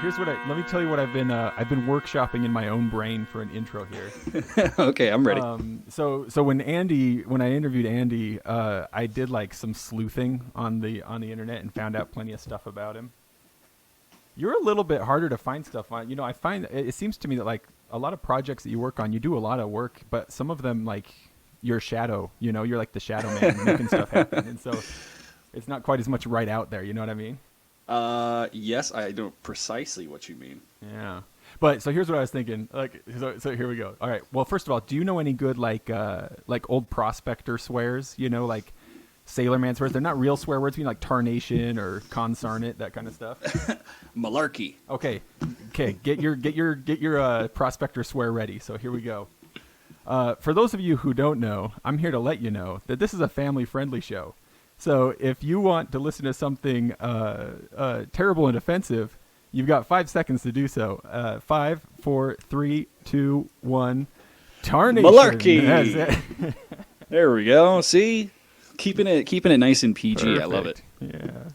here's what let me tell you what I've been workshopping in my own brain for an intro here. Okay, I'm ready. So when I interviewed Andy, I did like some sleuthing on the internet and found out plenty of stuff about him. You're a little bit harder to find stuff on. I find it seems to me that like a lot of projects that you work on, you do a lot of work, but some of them like you're shadow. You're like the shadow man making stuff happen, and so it's not quite as much right out there. You know what I mean? Yes, I know precisely what you mean. Yeah. But so here's what I was thinking. Like, so here we go. All right. Well, first of all, do you know any good like old prospector swears? Like sailorman swears. They're not real swear words. Like tarnation or consarnate, that kind of stuff. Malarkey. Okay. Get your prospector swear ready. So here we go. For those of you who don't know, I'm here to let you know that this is a family-friendly show. So if you want to listen to something terrible and offensive, you've got 5 seconds to do so. 5, 4, 3, 2, 1. Tarnation. Malarkey. There we go. See, keeping it nice and PG. Perfect. I love it. Yeah.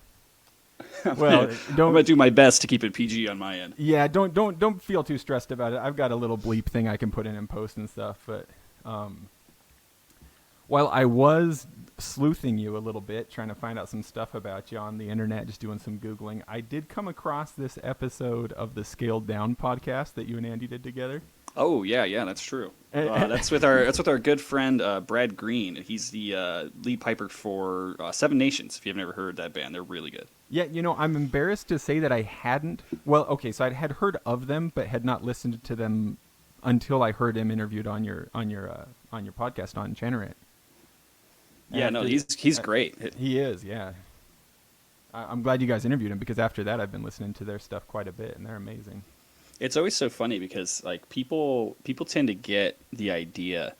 Well, I'm gonna do my best to keep it PG on my end. Yeah. Don't feel too stressed about it. I've got a little bleep thing I can put in post and stuff. But while I was sleuthing you a little bit, trying to find out some stuff about you on the internet, just doing some Googling, I did come across this episode of the Scaled Down podcast that you and Andy did together. Oh yeah, that's true. That's with our good friend Brad Green. He's the lead piper for Seven Nations. If you've never heard that band, they're really good. Yeah, I'm embarrassed to say that I hadn't. Well, okay, so I had heard of them, but had not listened to them until I heard him interviewed on your podcast on Chanter Rant. Yeah, no, he's great. He is, yeah. I'm glad you guys interviewed him because after that I've been listening to their stuff quite a bit, and they're amazing. It's always so funny because like people tend to get the idea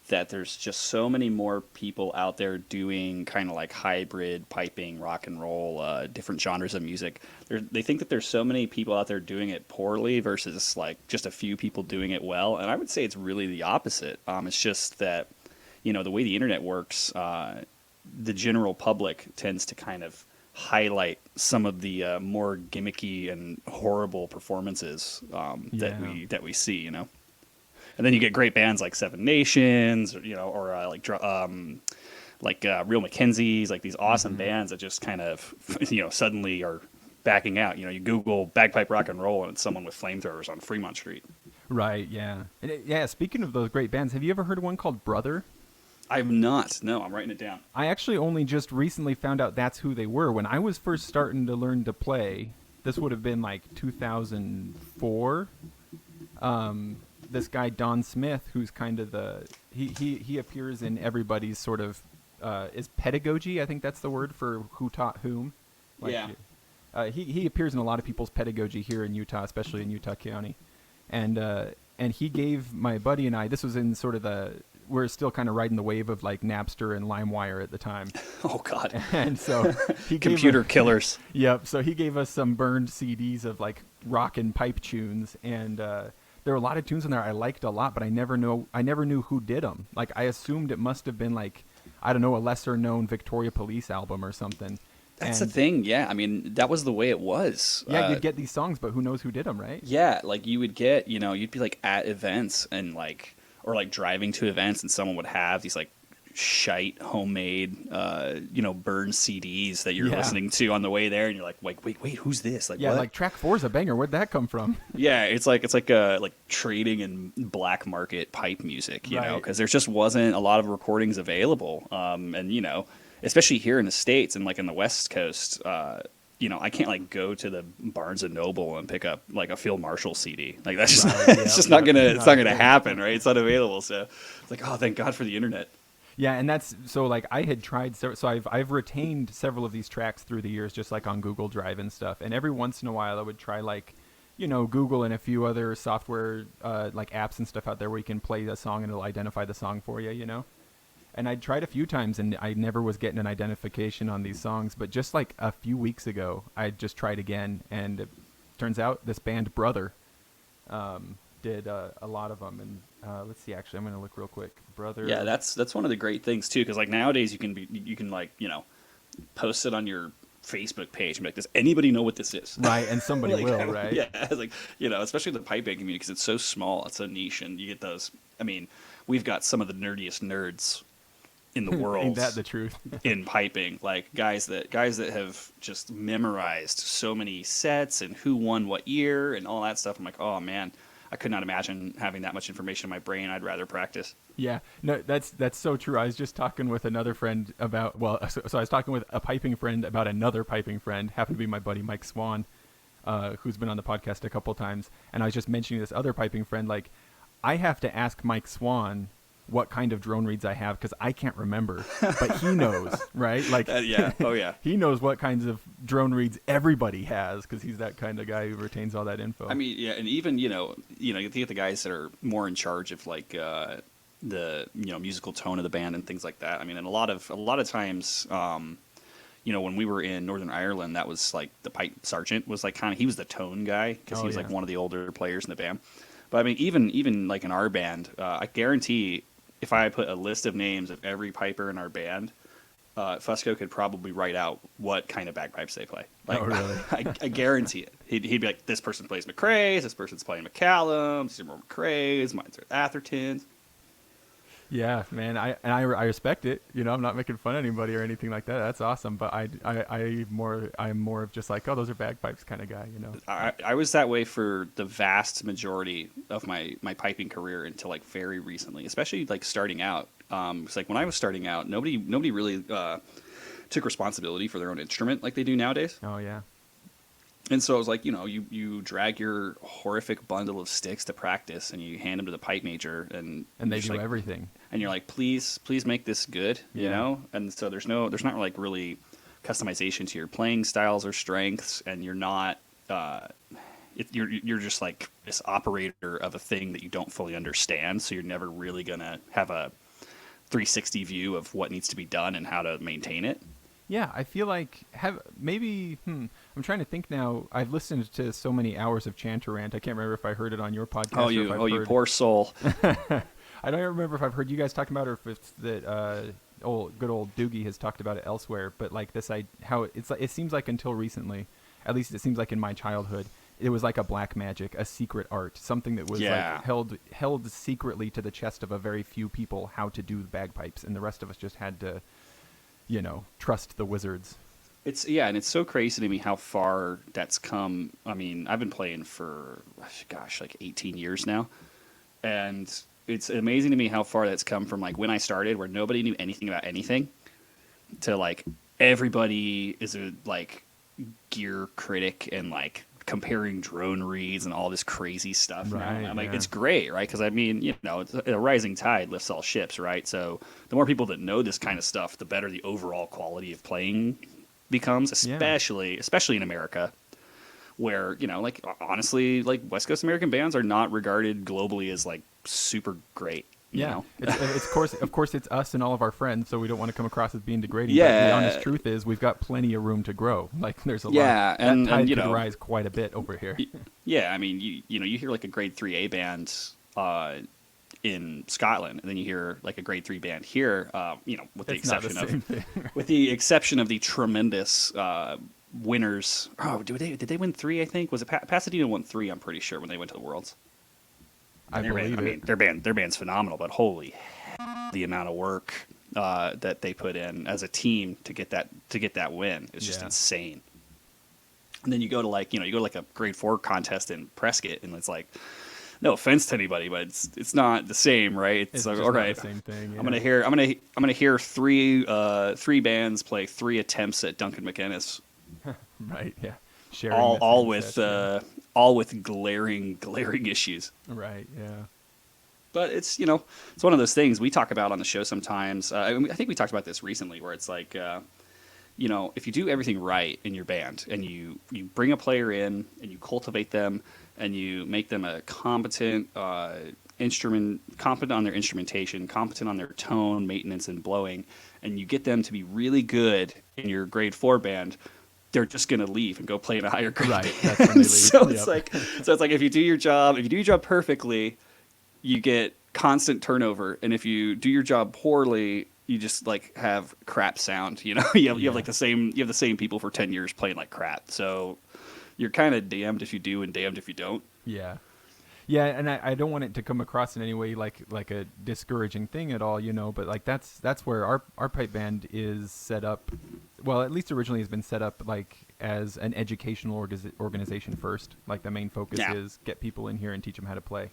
that there's just so many more people out there doing kind of like hybrid piping, rock and roll, different genres of music. They think that there's so many people out there doing it poorly versus like just a few people doing it well, and I would say it's really the opposite. It's just that the way the internet works, the general public tends to kind of highlight some of the more gimmicky and horrible performances that we see, and then you get great bands like Seven Nations, or Real Mackenzie's, like these awesome bands that just kind of suddenly are backing out. You Google bagpipe rock and roll and it's someone with flamethrowers on Fremont Street. Right. Yeah. Speaking of those great bands, have you ever heard of one called Brother? I've not. No, I'm writing it down. I actually only just recently found out that's who they were. When I was first starting to learn to play, this would have been like 2004. This guy, Don Smith, who's kind of he appears in everybody's sort of, is pedagogy, I think that's the word for who taught whom. Like, yeah. He appears in a lot of people's pedagogy here in Utah, especially in Utah County. And he gave my buddy and I, this was in sort of we're still kind of riding the wave of like Napster and LimeWire at the time. Oh God. And so he computer killers. Yep. So he gave us some burned CDs of like rock and pipe tunes, and there were a lot of tunes in there I liked a lot, but I never knew who did them. Like I assumed it must have been like, I don't know, a lesser known Victoria Police album or something. That's the thing, yeah. I mean, that was the way it was. Yeah, you'd get these songs, but who knows who did them, right? Yeah, like you would get, you'd be like at events and like, or like driving to events, and someone would have these like shite homemade, burned CDs that you're listening to on the way there, and you're like, wait, who's this? Like, yeah, what? Like track 4 is a banger. Where'd that come from? Yeah, it's like trading in black market pipe music, you know, because there just wasn't a lot of recordings available, and especially here in the States and like in the West Coast, I can't like go to the Barnes and Noble and pick up like a Phil Marshall CD. Like that's just it's just not gonna happen, right? It's not available. So it's like, oh, thank God for the internet. Yeah, and that's so like I had tried. So I've retained several of these tracks through the years, just like on Google Drive and stuff. And every once in a while, I would try like, Google and a few other software like apps and stuff out there where you can play a song and it'll identify the song for you. And I tried a few times, and I never was getting an identification on these songs. But just like a few weeks ago, I just tried again, and it turns out this band Brother did a lot of them. And let's see, actually, I'm going to look real quick. Brother. Yeah, that's one of the great things too, because like nowadays you can post it on your Facebook page and be like, does anybody know what this is? Right, and somebody Like, will, right? Yeah, like, especially the pipe band community, because it's so small, it's so niche, and you get those. I mean, we've got some of the nerdiest nerds in the world. Ain't that the truth? In piping, like guys that have just memorized so many sets and who won what year and all that stuff. I'm like, oh man, I could not imagine having that much information in my brain. I'd rather practice. Yeah, no, that's so true. I was just talking with another friend about, so I was talking with a piping friend about another piping friend, happened to be my buddy Mike Swan, who's been on the podcast a couple times, and I was just mentioning this other piping friend, like, I have to ask Mike Swan what kind of drone reeds I have because I can't remember, but he knows, right? Like, yeah, oh yeah, he knows what kinds of drone reeds everybody has because he's that kind of guy who retains all that info. I mean, yeah, and even you get the guys that are more in charge of like the musical tone of the band and things like that. I mean, and a lot of times, when we were in Northern Ireland, that was like the pipe sergeant was like he was the tone guy because he was like one of the older players in the band. But I mean, even like in our band, I guarantee if I put a list of names of every piper in our band, Fusco could probably write out what kind of bagpipes they play. Like, oh, really? I guarantee it. He'd be like, this person plays McRae's, this person's playing McCallum's, these are more McRae's, mine's are Atherton's. Yeah, man, I respect it. I'm not making fun of anybody or anything like that. That's awesome. But I'm more of just like, oh, those are bagpipes kind of guy. I was that way for the vast majority of my piping career until like very recently, especially like starting out. It's like when I was starting out, nobody really took responsibility for their own instrument like they do nowadays. Oh yeah. And so I was like, you drag your horrific bundle of sticks to practice, and you hand them to the pipe major, and they do everything. And you're like, please make this good, you know. And so there's not like really customization to your playing styles or strengths, and you're not you're just like this operator of a thing that you don't fully understand. So you're never really gonna have a 360 view of what needs to be done and how to maintain it. Yeah, I feel like I'm trying to think now. I've listened to so many hours of Chanter Rant. I can't remember if I heard it on your podcast. You poor soul. I don't remember if I've heard you guys talking about it or if it's that good old Doogie has talked about it elsewhere. But like this, it seems like until recently, at least it seems like in my childhood, it was like a black magic, a secret art, something that was like held secretly to the chest of a very few people how to do bagpipes, and the rest of us just had to, trust the wizards. And it's so crazy to me how far that's come. I mean, I've been playing for, like 18 years now. And it's amazing to me how far that's come from like when I started where nobody knew anything about anything to like everybody is a like gear critic and like comparing drone reeds and all this crazy stuff. Right, now. I'm like, it's great, right? Because I mean, it's a rising tide lifts all ships, right? So the more people that know this kind of stuff, the better the overall quality of playing becomes, especially in America, where like honestly, like West Coast American bands are not regarded globally as like super great. You know? Of course, it's us and all of our friends, so we don't want to come across as being degrading. Yeah, but the honest truth is, we've got plenty of room to grow. Like, there's a lot. And that tide could rise quite a bit over here. Yeah, I mean, you hear like a grade 3A band in Scotland, and then you hear like a grade 3 band here. With the exception of the tremendous winners. Oh, did they win 3? I think was it Pasadena won 3. I'm pretty sure when they went to the Worlds. I mean, their band's phenomenal, but holy hell, the amount of work that they put in as a team to get that win is just insane. And then you go to like a grade 4 contest in Prescott, and it's like, no offense to anybody, but it's not the same, right? It's like, all right, the same thing. Yeah. I'm gonna hear three bands play 3 attempts at Duncan McInnes. Right. Yeah. All with glaring issues. Right. Yeah. But it's it's one of those things we talk about on the show sometimes. I think we talked about this recently, where it's like, if you do everything right in your band and you bring a player in and you cultivate them and you make them a competent competent on their instrumentation, competent on their tone, maintenance, and blowing, and you get them to be really good in your grade 4 band, they're just going to leave and go play in a higher grade. Right. That's when they leave. It's like if you do your job perfectly, you get constant turnover, and if you do your job poorly, you just like have crap sound. You have like you have the same people for 10 years playing like crap. So you're kind of damned if you do and damned if you don't. Yeah. Yeah, and I don't want it to come across in any way like a discouraging thing at all, but like that's where our pipe band is set up. Well, at least originally has been set up like as an educational organization first. Like the main focus is get people in here and teach them how to play.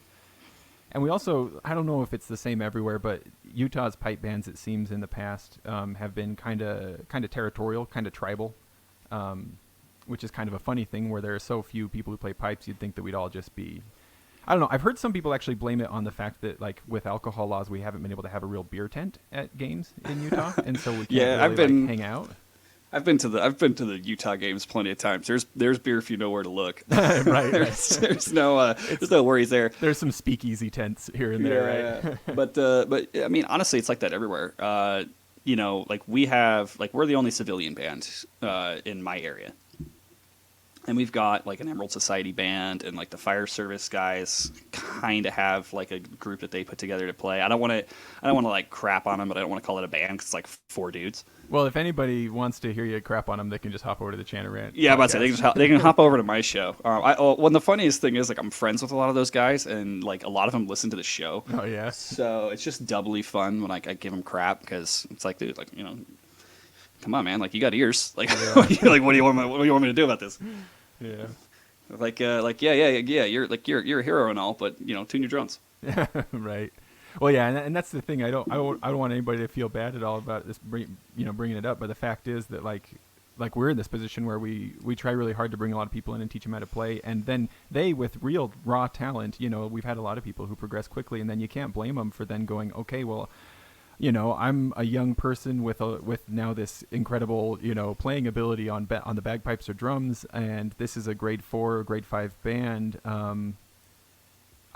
And we also, I don't know if it's the same everywhere, but Utah's pipe bands, it seems in the past, have been kind of territorial, kind of tribal, which is kind of a funny thing where there are so few people who play pipes. You'd think that we'd all just be, I don't know. I've heard some people actually blame it on the fact that, like, with alcohol laws, we haven't been able to have a real beer tent at games in Utah, and so we can't really hang out. I've been to the Utah games plenty of times. There's beer if you know where to look. Right. There's no worries there. There's some speakeasy tents here and there, right? Yeah. But I mean, honestly, it's like that everywhere. Like we're the only civilian band in my area. And we've got like an Emerald Society band, and like the fire service guys kind of have like a group that they put together to play. I don't want to like crap on them, but I don't want to call it a band because it's like 4 dudes. Well, if anybody wants to hear you crap on them, they can just hop over to the Chanter Rant. Yeah, I'm about to say they can hop over to my show. The funniest thing is like I'm friends with a lot of those guys, and like a lot of them listen to the show. Oh yeah. So it's just doubly fun when I give them crap because it's like, dude, like come on, man, like you got ears, like what do you want me to do about this? Yeah. Yeah. You're a hero and all, but tune your drums. Right. Well, yeah, and that's the thing. I don't want anybody to feel bad at all about this, bringing it up. But the fact is that like we're in this position where we try really hard to bring a lot of people in and teach them how to play, and then they, with real raw talent, we've had a lot of people who progress quickly, and then you can't blame them for then going, okay, well, I'm a young person with now this incredible, playing ability on the bagpipes or drums, and this is a grade 4 or grade 5 band.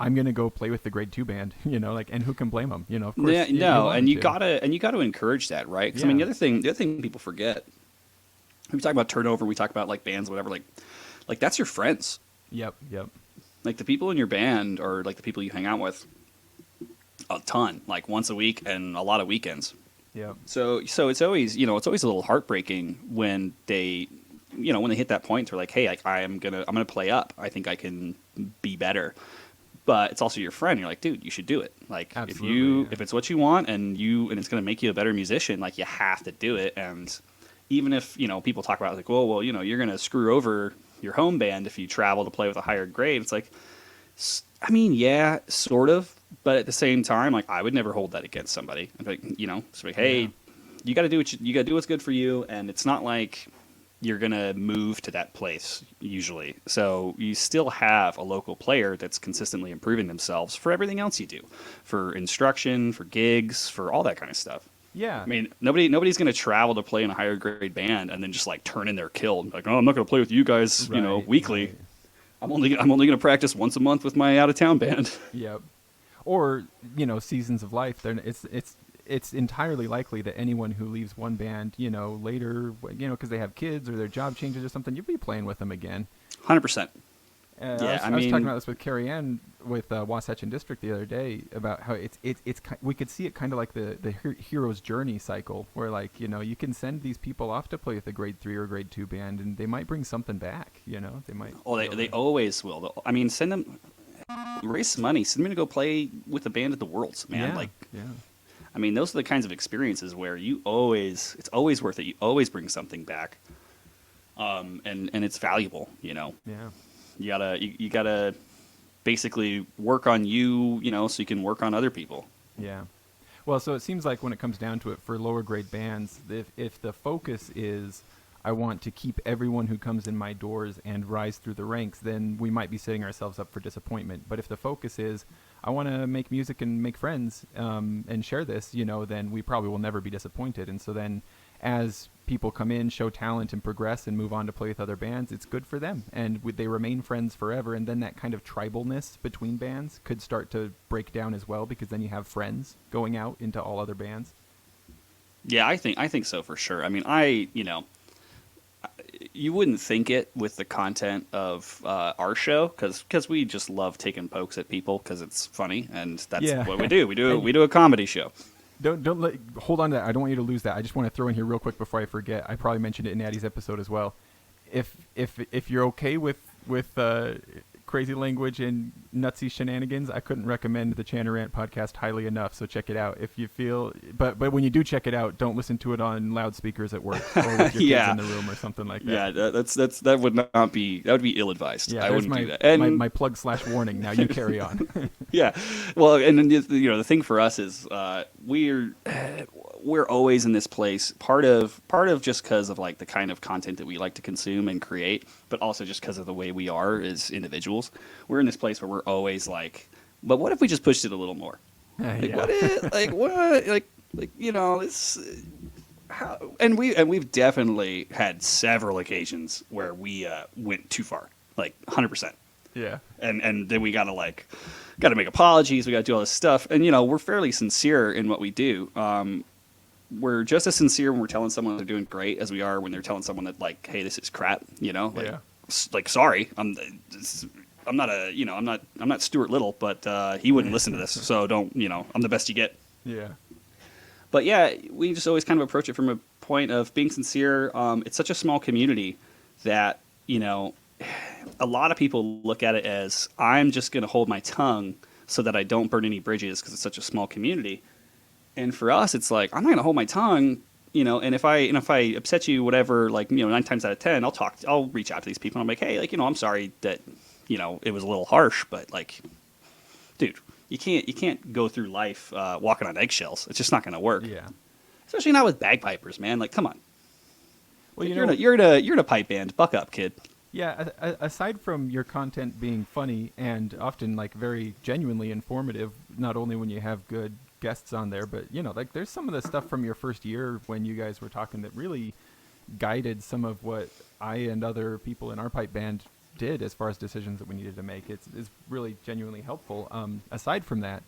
I'm gonna go play with the grade 2 band, and who can blame them? Of course. Yeah, no, and you gotta encourage that, right? Because I mean, the other thing people forget. We talk about turnover. We talk about like bands, whatever. Like that's your friends. Yep. Like the people in your band are like the people you hang out with a ton, like once a week and a lot of weekends. Yeah. So it's always a little heartbreaking when they hit that point. They're like, hey, I'm gonna play up. I think I can be better. But it's also your friend. You're like, dude, you should do it. Like, if it's what you want and it's going to make you a better musician, like you have to do it. And even if people talk about like, well, you're going to screw over your home band if you travel to play with a higher grade. It's like, I mean, yeah, sort of. But at the same time, like I would never hold that against somebody. I'd be like, it's like, hey, you got to do you got to do what's good for you. And it's not like you're going to move to that place usually. So you still have a local player that's consistently improving themselves for everything else you do, for instruction, for gigs, for all that kind of stuff. Yeah. I mean, nobody's going to travel to play in a higher grade band and then just like turn in their kill. Like, oh, I'm not going to play with you guys, weekly. Right. I'm only going to practice once a month with my out of town band. Yep. Or, seasons of life. It's entirely likely that anyone who leaves one band, later, because they have kids or their job changes or something, you'll be playing with them again. 100%. I was talking about this with Carrie Ann with Wasatch and District the other day about how it's we could see it kind of like the hero's journey cycle, where like you can send these people off to play with a grade 3 or grade 2 band, and they might bring something back. They might. Oh, they always will. I mean, send them, raise some money, send them to go play with the band at the Worlds, man. Yeah. I mean, those are the kinds of experiences where it's always worth it. You always bring something back, and it's valuable. Yeah. You gotta basically work on you, so you can work on other people. Yeah. Well, so it seems like when it comes down to it, for lower grade bands, if the focus is I want to keep everyone who comes in my doors and rise through the ranks, then we might be setting ourselves up for disappointment. But if the focus is I want to make music and make friends and share this, then we probably will never be disappointed. And so then as people come in, show talent, and progress and move on to play with other bands, it's good for them. And they remain friends forever. And then that kind of tribalness between bands could start to break down as well, because then you have friends going out into all other bands. Yeah, I think so for sure. I mean, you wouldn't think it with the content of our show, because we just love taking pokes at people because it's funny, and that's what we do. We do a comedy show. hold on to that. I don't want you to lose that. I just want to throw in here real quick before I forget. I probably mentioned it in Addie's episode as well. If you're okay with crazy language and nutsy shenanigans, I couldn't recommend the Chanter Rant podcast highly enough. So check it out if you feel. But when you do check it out, don't listen to it on loudspeakers at work or with your kids in the room or something like that. Yeah, that would be ill advised. Yeah, I wouldn't do that. And my plug / warning. Now you carry on. Yeah, well, and then, the thing for us is we're always in this place. Part of just because of like the kind of content that we like to consume and create, but also just because of the way we are as individuals. We're in this place where we're always like, but what if we just pushed it a little more? What if, it's how, and we've definitely had several occasions where we went too far, like 100%. Yeah. And then we gotta make apologies. We gotta do all this stuff, and we're fairly sincere in what we do. We're just as sincere when we're telling someone they're doing great as we are when they're telling someone that, like, hey, this is crap. Like, sorry, I'm not Stuart Little, but he wouldn't listen to this, so don't, I'm the best you get. Yeah. But yeah, we just always kind of approach it from a point of being sincere. It's such a small community that, a lot of people look at it as, I'm just going to hold my tongue so that I don't burn any bridges because it's such a small community. And for us, it's like, I'm not going to hold my tongue, and if I upset you, whatever, like, 9 times out of 10, I'll reach out to these people and I'm like, hey, like, I'm sorry that, it was a little harsh, but like, dude, you can't go through life walking on eggshells. It's just not going to work. Yeah. Especially not with bagpipers, man. Like, come on. Well, you're in a pipe band. Buck up, kid. Yeah, aside from your content being funny and often like very genuinely informative, not only when you have good guests on there, but like there's some of the stuff from your first year when you guys were talking that really guided some of what I and other people in our pipe band did as far as decisions that we needed to make. It's really genuinely helpful. Aside from that,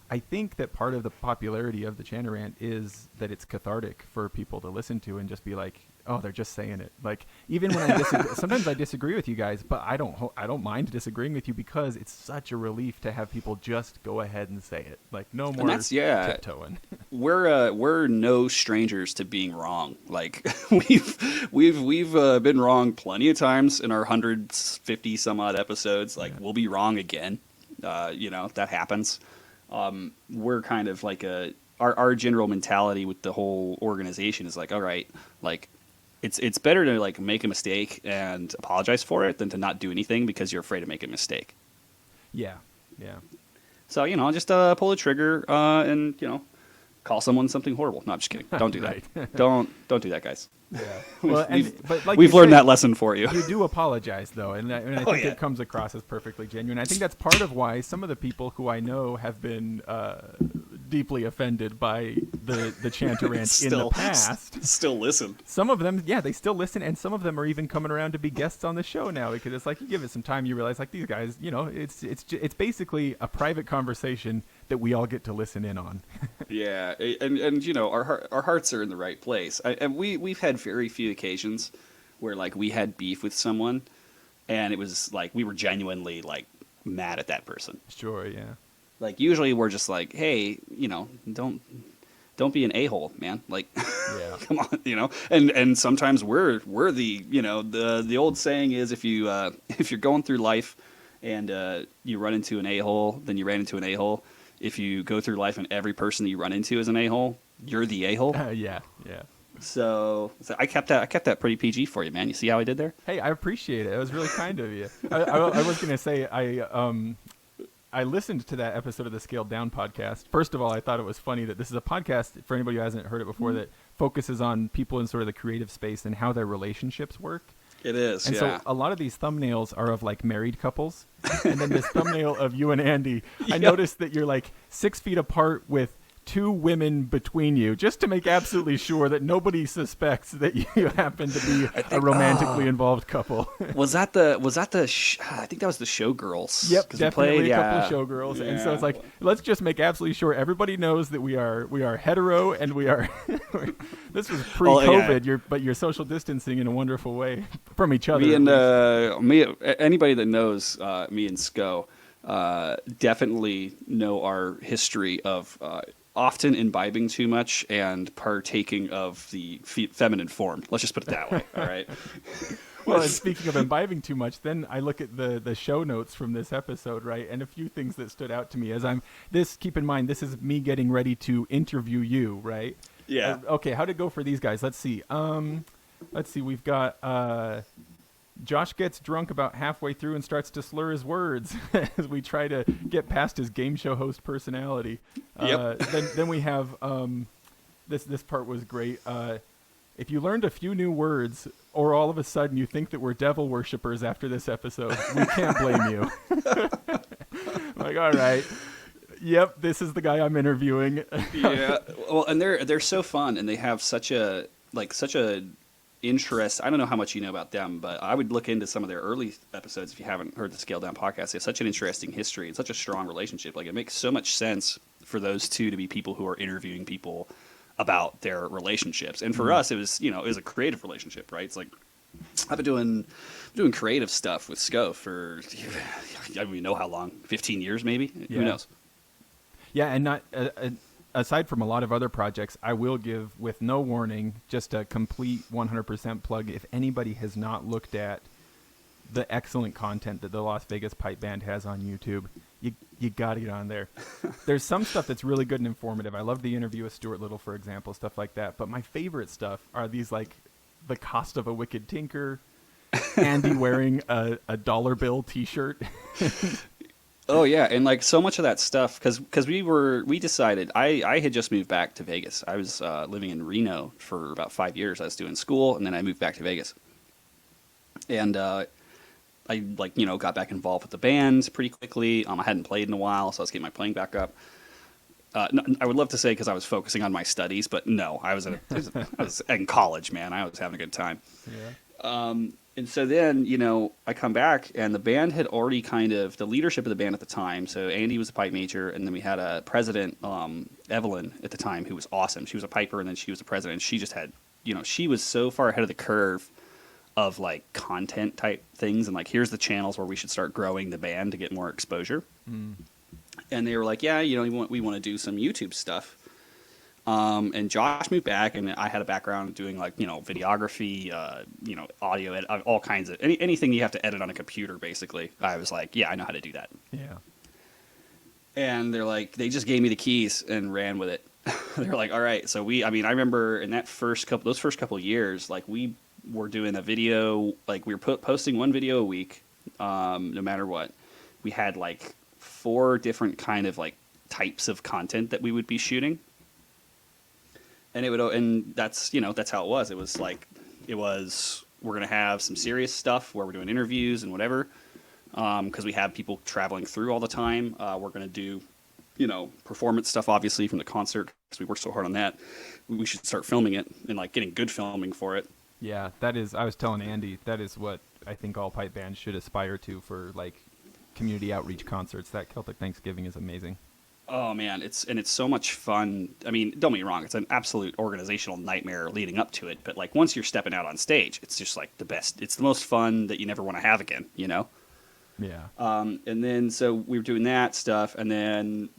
I think that part of the popularity of the Chanter Rant is that it's cathartic for people to listen to and just be like, oh, they're just saying it. Like, even when I disagree, sometimes I disagree with you guys, but I don't mind disagreeing with you because it's such a relief to have people just go ahead and say it. Like, no more tiptoeing. We're no strangers to being wrong. Like, we've been wrong plenty of times in our 150 some odd episodes. Like, we'll be wrong again. That happens. We're kind of like our general mentality with the whole organization is like, all right, like, it's better to like make a mistake and apologize for it than to not do anything because you're afraid to make a mistake. Yeah. Yeah. So, just pull the trigger and, call someone something horrible. No, I'm just kidding. Don't do that. Don't do that, guys. Yeah. Well, we've learned that lesson for you. You do apologize, though, and I think it comes across as perfectly genuine. I think that's part of why some of the people who I know have been deeply offended by the Chanter Rant in the past. Still listen. Some of them, they still listen, and some of them are even coming around to be guests on the show now because it's like you give it some time, you realize like these guys, it's basically a private conversation that we all get to listen in on. Yeah, and our hearts are in the right place. And we've had very few occasions where like we had beef with someone, and it was like we were genuinely like mad at that person. Sure, yeah. Like usually we're just like, hey, don't be an a-hole, man. Like, yeah. Come on, And sometimes we're the the old saying is if you're going through life and you run into an a-hole, then you ran into an a-hole. If you go through life and every person that you run into is an a-hole, you're the a-hole. Yeah. So I kept that pretty PG for you, man. You see how I did there? Hey, I appreciate it. It was really kind of you. I was going to say I listened to that episode of the Scaled Down podcast. First of all, I thought it was funny that this is a podcast, for anybody who hasn't heard it before, that focuses on people in sort of the creative space and how their relationships work. It is, and so a lot of these thumbnails are of like married couples, and then this thumbnail of you and Andy, I noticed that you're like 6 feet apart with 2 women between you, just to make absolutely sure that nobody suspects that you happen to be a romantically involved couple. Was that the? I think that was the Showgirls. Yep, definitely a couple of Showgirls. Yeah. And so it's like, let's just make absolutely sure everybody knows that we are hetero and we are. This was pre-COVID, but you're social distancing in a wonderful way from each other. Anybody that knows me and Sco definitely know our history of often imbibing too much and partaking of the feminine form. Let's just put it that way. All right. Well, and speaking of imbibing too much, then I look at the show notes from this episode, right? And a few things that stood out to me as keep in mind, this is me getting ready to interview you, right? Yeah. Okay, how'd it go for these guys? Let's see. We've got Josh gets drunk about halfway through and starts to slur his words as we try to get past his game show host personality. Yep. Then we have this part was great. If you learned a few new words, or all of a sudden you think that we're devil worshippers after this episode, we can't blame you. Like, all right. Yep, this is the guy I'm interviewing. Yeah. Well, and they're so fun, and they have such a interest. I don't know how much you know about them, but I would look into some of their early episodes if you haven't heard the Scale Down podcast. They have such an interesting history and such a strong relationship. Like, it makes so much sense for those two to be people who are interviewing people about their relationships. And for us, it was a creative relationship, right? It's like, I've been doing creative stuff with Sco for, I don't even know how long, 15 years maybe? Yeah. Who knows? Yeah, and not aside from a lot of other projects, I will give, with no warning, just a complete 100% plug. If anybody has not looked at the excellent content that the Las Vegas Pipe Band has on YouTube, you got to get on there. There's some stuff that's really good and informative. I love the interview with Stuart Little, for example, stuff like that. But my favorite stuff are these, like, the cost of a wicked tinker, Andy wearing a dollar bill T-shirt. Oh yeah, and like so much of that stuff, because we decided I had just moved back to Vegas. I was living in Reno for about 5 years. I was doing school, and then I moved back to Vegas. And I got back involved with the band pretty quickly. I hadn't played in a while, so I was getting my playing back up. No, I would love to say because I was focusing on my studies, but no, I was in college, man. I was having a good time. Yeah. And so then, I come back, and the band had already the leadership of the band at the time. So Andy was a pipe major, and then we had a president, Evelyn, at the time, who was awesome. She was a piper, and then she was a president. She just had, she was so far ahead of the curve of like content type things, and like, here's the channels where we should start growing the band to get more exposure. And they were like, yeah, we want to do some YouTube stuff. And Josh moved back, and I had a background doing like, videography, audio, all kinds of anything you have to edit on a computer, basically. I was like, yeah, I know how to do that. Yeah. And they're like, they just gave me the keys and ran with it. They're like, all right. So I remember in those first couple of years, like we were doing a video, like we were posting one video a week, no matter what. We had like 4 different kind of like types of content that we would be shooting. And that's how it was. It was we're going to have some serious stuff where we're doing interviews and whatever, because we have people traveling through all the time. We're going to do, performance stuff, obviously, from the concert, because we worked so hard on that. We should start filming it and like getting good filming for it. Yeah, I was telling Andy, that is what I think all pipe bands should aspire to for like community outreach concerts. That Celtic Thanksgiving is amazing. Oh man, it's so much fun. I mean, don't get me wrong, it's an absolute organizational nightmare leading up to it, but like once you're stepping out on stage, it's just like the best. It's the most fun that you never want to have again, Yeah. And then so we were doing that stuff, and then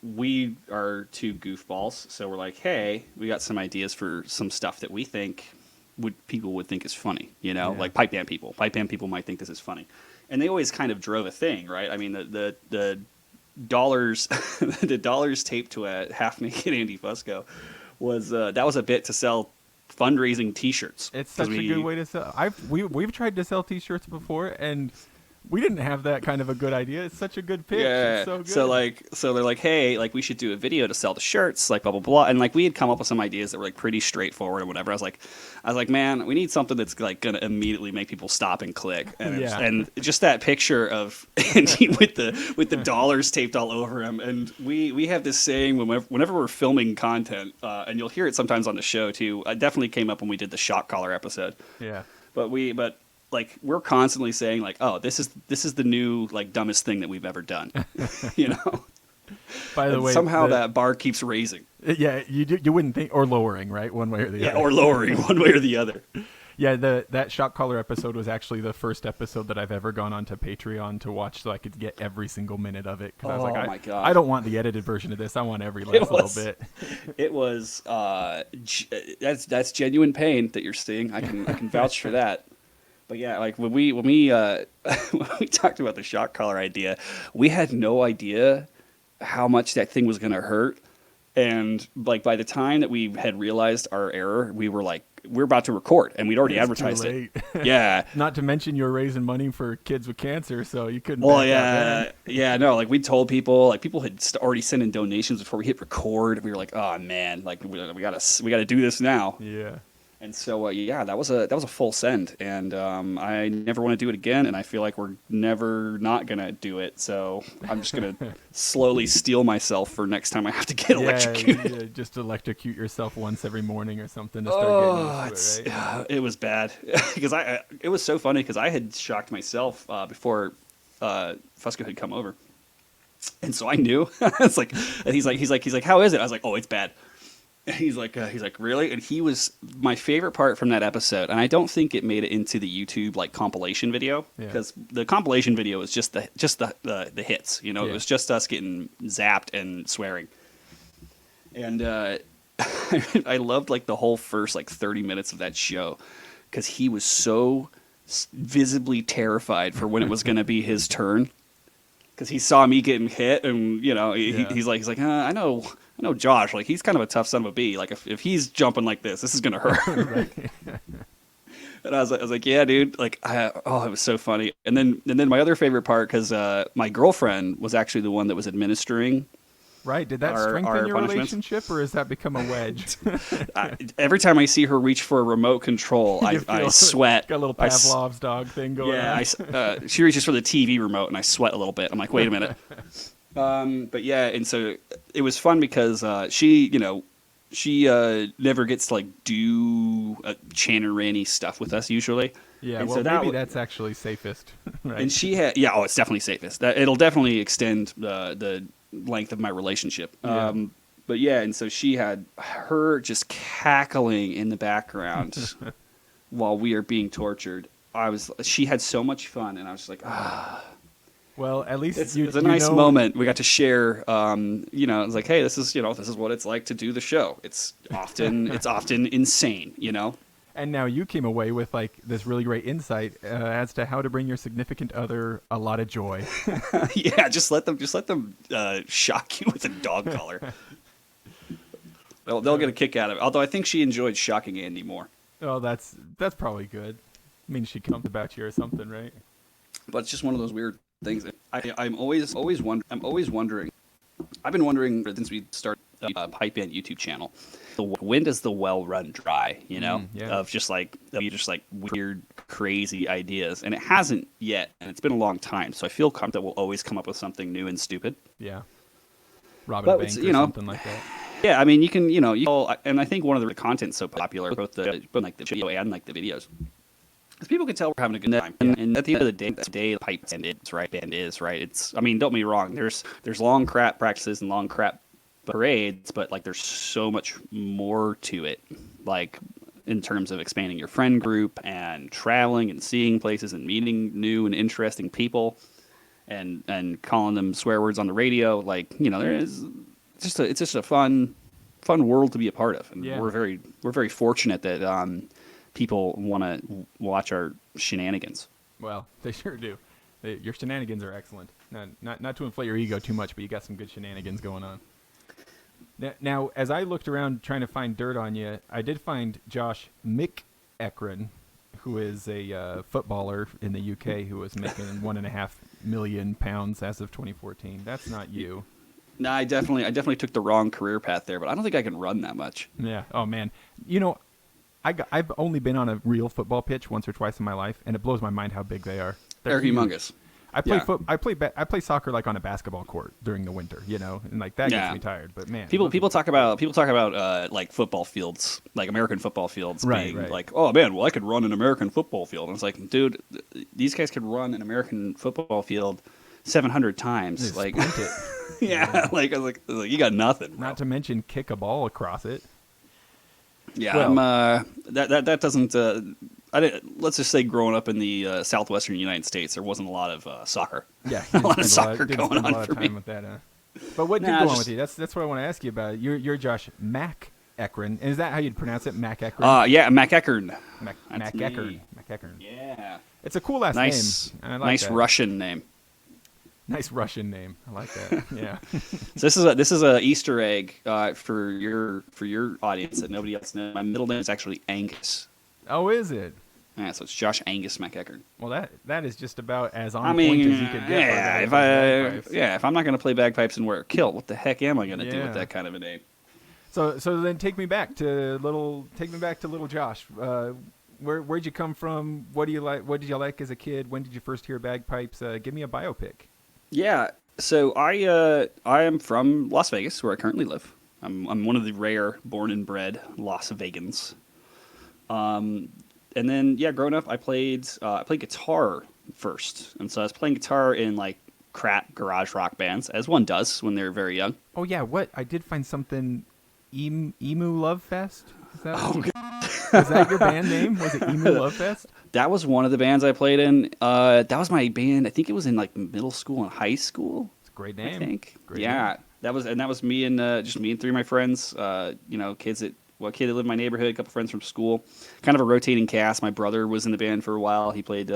we are 2 goofballs, so we're like, hey, we got some ideas for some stuff that we think people would think is funny, like pipe band people. Pipe band people might think this is funny, and they always kind of drove a thing, right? I mean, the dollars the dollars taped to a half-naked Andy Fusco was that was a bit to sell fundraising T-shirts. It's such a good way to sell. We've tried to sell T-shirts before, and we didn't have that kind of a good idea. It's such a good pitch. Yeah. It's so good. So they're like, hey, like we should do a video to sell the shirts, like blah blah blah. And like we had come up with some ideas that were like pretty straightforward or whatever. I was like, man, we need something that's like gonna immediately make people stop and click. And and just that picture of Andy with the dollars taped all over him. And we have this saying whenever we're filming content, and you'll hear it sometimes on the show too. It definitely came up when we did the shock collar episode. Yeah. But like we're constantly saying like, oh, this is the new like dumbest thing that we've ever done, By the way, somehow that bar keeps raising. Yeah, you wouldn't think, or lowering, right, one way or the other. Yeah, or lowering one way or the other. Yeah, that shock collar episode was actually the first episode that I've ever gone onto Patreon to watch, so I could get every single minute of it. Because I was like, my God. I don't want the edited version of this. I want every last little bit. It was that's genuine pain that you're seeing. I can vouch for that. But yeah, like when we when we talked about the shock collar idea, we had no idea how much that thing was going to hurt. And like by the time that we had realized our error, we were like, we're about to record, and we'd already advertised it. Yeah. Not to mention you were raising money for kids with cancer, so you couldn't. Well, yeah, no. Like we told people, like people had already sent in donations before we hit record. We were like, oh man, like we gotta do this now. Yeah. And so yeah, that was a full send, and I never want to do it again, and I feel like we're never not gonna do it. So I'm just gonna slowly steel myself for next time I have to get electrocuted. Yeah, just electrocute yourself once every morning or something to start getting used to it, right? It was bad because it was so funny because I had shocked myself before Fusco had come over, and so I knew. It's like he's like, how is it? I was like, oh, it's bad. He's like, really? And he was my favorite part from that episode. And I don't think it made it into the YouTube like compilation video because the compilation video was just the hits. You know, it was just us getting zapped and swearing. And I loved like the whole first like 30 minutes of that show because he was so visibly terrified for when it was going to be his turn. Because he saw me getting hit, and you know, he's like, I know Josh, like he's kind of a tough son of a bee. Like if he's jumping like this is gonna hurt. Right. And I was like, yeah, dude. Like, it was so funny. And then my other favorite part, because my girlfriend was actually the one that was administering. Right. Did that strengthen your relationship, or has that become a wedge? Every time I see her reach for a remote control, I sweat. Got a little Pavlov's dog thing going on. Yeah, she reaches for the TV remote, and I sweat a little bit. I'm like, wait a minute. But yeah, and so it was fun because she never gets to like do Chanter Rant stuff with us usually. Yeah, and well, so maybe that's actually safest. Right? And she had, it's definitely safest. It'll definitely extend the length of my relationship. Yeah. But yeah, and so she had her just cackling in the background while we are being tortured. She had so much fun, and I was just like, ah. Well, at least it's a nice moment we got to share. It's like, hey, this is what it's like to do the show. It's often insane, you know. And now you came away with like this really great insight as to how to bring your significant other a lot of joy. Yeah, just let them shock you with a dog collar. They'll get a kick out of it. Although I think she enjoyed shocking Andy more. Oh, that's probably good. I mean, she comes back to you or something, right? But it's just one of those weird things. I'm always wondering. I've been wondering since we started the Pipeband YouTube channel. When does the well run dry? You know, of just like weird, crazy ideas, and it hasn't yet, and it's been a long time. So I feel confident we'll always come up with something new and stupid. Yeah, robbing a bank or something like that. Yeah, I mean, you can, and I think one of the content's so popular, both the video and like the videos. Because people can tell we're having a good time, and at the end of the day, that's the pipe band is right. It's, I mean, don't get me wrong. There's long crap practices and long crap parades, but like there's so much more to it. Like in terms of expanding your friend group and traveling and seeing places and meeting new and interesting people, and calling them swear words on the radio. Like it's just a fun world to be a part of, and we're very fortunate that people want to watch our shenanigans. Well, they sure do. Your shenanigans are excellent. Not to inflate your ego too much, but you got some good shenanigans going on. Now, as I looked around trying to find dirt on you, I did find Josh McEachran, who is a footballer in the UK who was making £1.5 million as of 2014. That's not you. No, I definitely took the wrong career path there, but I don't think I can run that much. Yeah. Oh man. I've only been on a real football pitch once or twice in my life, and it blows my mind how big they are. They're humongous. I play soccer like on a basketball court during the winter, and like that gets me tired. But man, people talk about like football fields, like American football fields, being right. like, oh man, well I could run an American football field. And it's like, dude, these guys could run an American football field 700 times. Like, yeah, like I was like, you got nothing. Bro. Not to mention kick a ball across it. Yeah, well, that doesn't. let's just say growing up in the southwestern United States, there wasn't a lot of soccer. Yeah, a lot of soccer didn't going spend a lot on of for time me. with that. But what did Nah, go on just- with you? That's what I want to ask you about. You're Josh Mac Ekron. Is that how you'd pronounce it? Mac Ekron? Yeah, Mac Eckern. Mac That's Ekron. me. Mac Ekron. Yeah. It's a cool last Nice, name. I like nice that. Russian name. Nice Russian name. I like that. Yeah. So this is a Easter egg for your audience that nobody else knows. My middle name is actually Angus. Oh, is it? Yeah, so it's Josh Angus McEckern. Well, that is just about as on I mean, point as you could get. yeah, for bagpipes. if I'm not going to play bagpipes and wear a kilt, what the heck am I going to do Yeah. with that kind of a name? So then take me back to little Josh. Where'd you come from? What do you like? What did you like as a kid? When did you first hear bagpipes? Give me a biopic. Yeah, so I am from Las Vegas, where I currently live. I'm one of the rare born and bred Las Vegans. And then growing up, I played guitar first, and so I was playing guitar in like crap garage rock bands, as one does when they're very young. Oh yeah, what I did find something. Emu Love Fest. Is that, was that your band name? Was it Emu Love Fest? That was one of the bands I played in. That was my band. I think it was in like middle school and high school. It's a great I name. think. Great Yeah, name. that was me and just me and three of my friends. Kids that kid that lived in my neighborhood, a couple friends from school. Kind of a rotating cast. My brother was in the band for a while. He played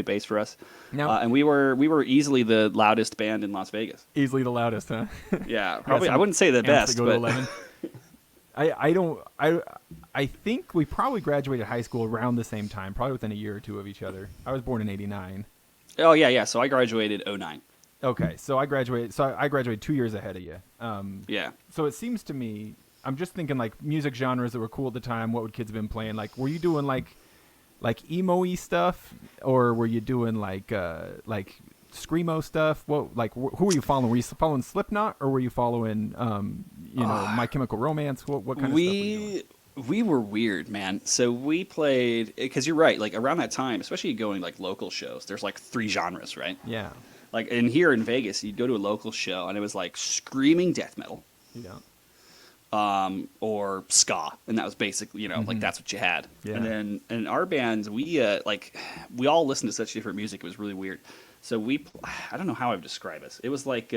bass for us. Now, And we were easily the loudest band in Las Vegas. easily the loudest, huh? Yeah, probably. some I wouldn't say the amps best, that go to but 11. I think we probably graduated high school around the same time, probably within a year or two of each other. I was born in '89. oh yeah. So I graduated 09. Okay, so I graduated 2 years ahead of you. Yeah. So it seems to me, I'm just thinking like music genres that were cool at the time. What would kids have been playing? Like, were you doing like emo-y stuff, or were you doing like screamo stuff? What who were you following? Were you following Slipknot, or were you following My Chemical Romance? What kind of stuff were you doing? We were weird, man. So we played because you're right. Like around that time, especially going like local shows, there's like 3 genres, right? Yeah, Like in here in Vegas, you'd go to a local show and it was like screaming death metal, yeah. or ska, and that was basically like that's what you had. Yeah. And then in our band, we all listened to such different music. It was really weird. So I don't know how I would describe it. It was like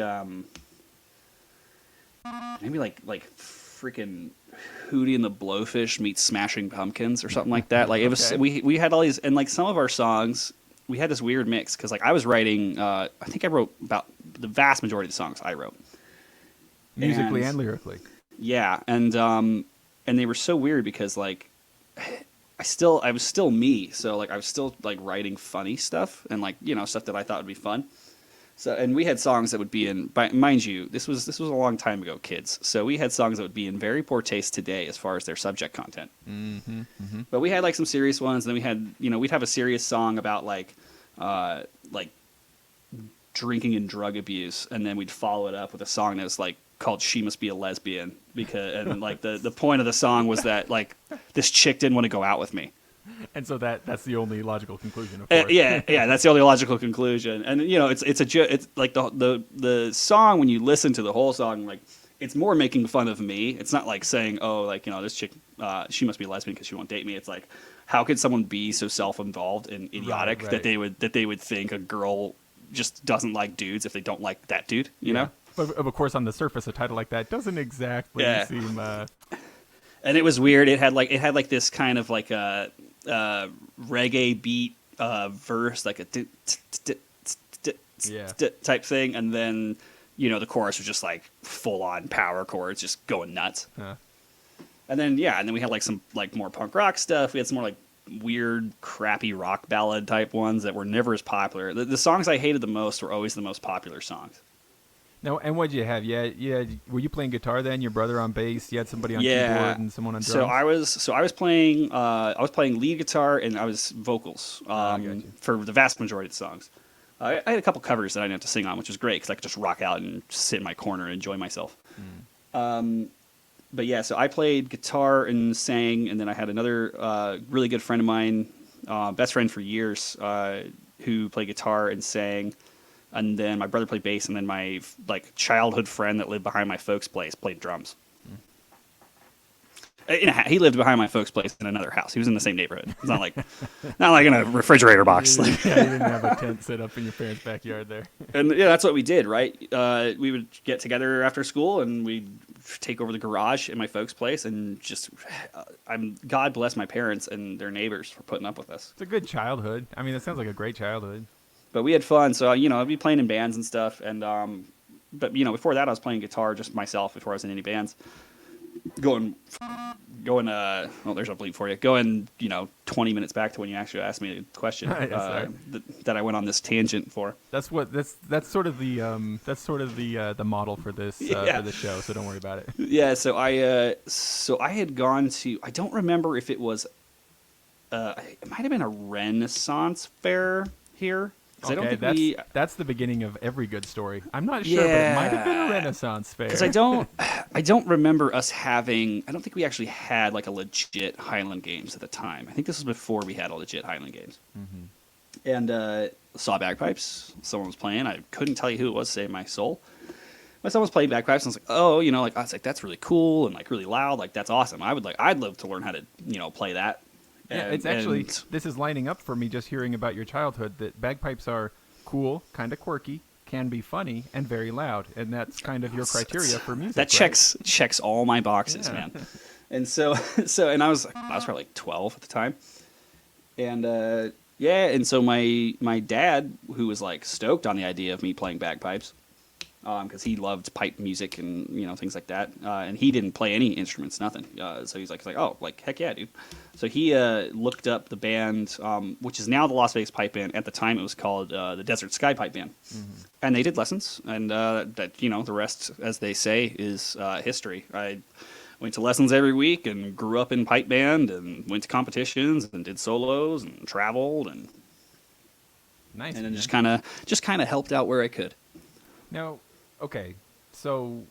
maybe like freaking Hootie and the Blowfish meets Smashing Pumpkins or something like that. Like it was Okay. we had all these, and like some of our songs we had this weird mix because like I was writing I think I wrote about the vast majority of the songs I wrote Musically and lyrically. yeah, and they were so weird because like I was still me, so like I was still like writing funny stuff and like stuff that I thought would be fun. So and we had songs that would be in, mind you, this was a long time ago, kids. So we had songs that would be in very poor taste today as far as their subject content. Mm-hmm, mm-hmm. But we had like some serious ones, and then we had we'd have a serious song about like drinking and drug abuse, and then we'd follow it up with a song that was like called "She Must Be a Lesbian," because and like the point of the song was that like this chick didn't want to go out with me. And so that's the only logical conclusion, of course. Yeah, that's the only logical conclusion. And it's it's like the song, when you listen to the whole song, like it's more making fun of me. It's not like saying, oh, like this chick, she must be a lesbian because she won't date me. It's like, how could someone be so self-involved and idiotic Right. that they would think a girl just doesn't like dudes if they don't like that dude, you know? But of course, on the surface, a title like that doesn't exactly seem. And it was weird. It had like this kind of like a reggae beat verse, like a type thing, and then the chorus was just like full on power chords, just going nuts. And then we had like some like more punk rock stuff. We had some more like weird, crappy rock ballad type ones that were never as popular. The songs I hated the most were always the most popular songs. No, and what did you have? Yeah. Were you playing guitar then? Your brother on bass? You had somebody on keyboard and someone on drums? So I was playing lead guitar and I was vocals for the vast majority of the songs. I had a couple covers that I didn't have to sing on, which was great because I could just rock out and sit in my corner and enjoy myself. But yeah, so I played guitar and sang, and then I had another really good friend of mine, best friend for years, who played guitar and sang. And then my brother played bass, and then my like childhood friend that lived behind my folks' place played drums. He lived behind my folks' place in another house. He was in the same neighborhood. It's not like in a refrigerator box. Yeah, you didn't have a tent set up in your parents' backyard there. And yeah, that's what we did, right? We would get together after school and we'd take over the garage in my folks' place and just, God bless my parents and their neighbors for putting up with us. It's a good childhood. I mean, it sounds like a great childhood. But we had fun, so I'd be playing in bands and stuff. And but before that, I was playing guitar just myself before I was in any bands. Going. Well, there's a bleep for you. Going, 20 minutes back to when you actually asked me a question that I went on this tangent for. That's sort of the model for this for the show. So don't worry about it. Yeah. So I had gone to. I don't remember if it was. It might have been a Renaissance fair here. Okay, I don't think that's the beginning of every good story. I'm not sure, but it might have been a Renaissance fair. Because I don't remember us having. I don't think we actually had like a legit Highland games at the time. I think this was before we had a legit Highland games. Mm-hmm. And saw bagpipes. Someone was playing. I couldn't tell you who it was. Save my soul. But someone was playing bagpipes. And I was like, oh, I was like, that's really cool and like really loud. Like that's awesome. I'd love to learn how to play that. Yeah, it's actually, this is lining up for me just hearing about your childhood, that bagpipes are cool, kind of quirky, can be funny, and very loud. And that's kind of your criteria for music, that checks all my boxes, man. And so and I was probably like 12 at the time. And and so my dad, who was like stoked on the idea of me playing bagpipes, because he loved pipe music and things like that, and he didn't play any instruments, nothing. So he's like, oh, like heck yeah, dude. So he looked up the band, which is now the Las Vegas Pipe Band. At the time, it was called the Desert Sky Pipe Band, and they did lessons. And that the rest, as they say, is history. I went to lessons every week and grew up in pipe band and went to competitions and did solos and traveled and nice. And then just kind of helped out where I could. Now, okay, so.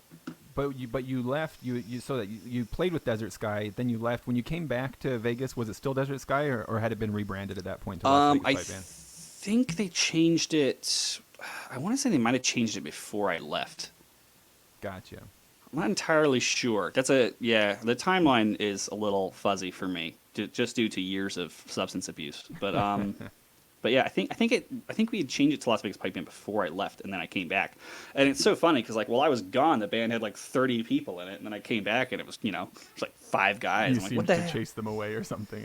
But you left, so that you played with Desert Sky, then you left. When you came back to Vegas, was it still Desert Sky, or had it been rebranded at that point to Las Vegas Pipe Band? I think they changed it. I want to say they might have changed it before I left. Gotcha. I'm not entirely sure. The timeline is a little fuzzy for me, just due to years of substance abuse. But But yeah, I think we had changed it to Las Vegas Pipe Band before I left, and then I came back. And it's so funny because while I was gone, the band had like 30 people in it, and then I came back and it was it was like 5 guys. You I'm like, seemed what the to hell? chase them away or something.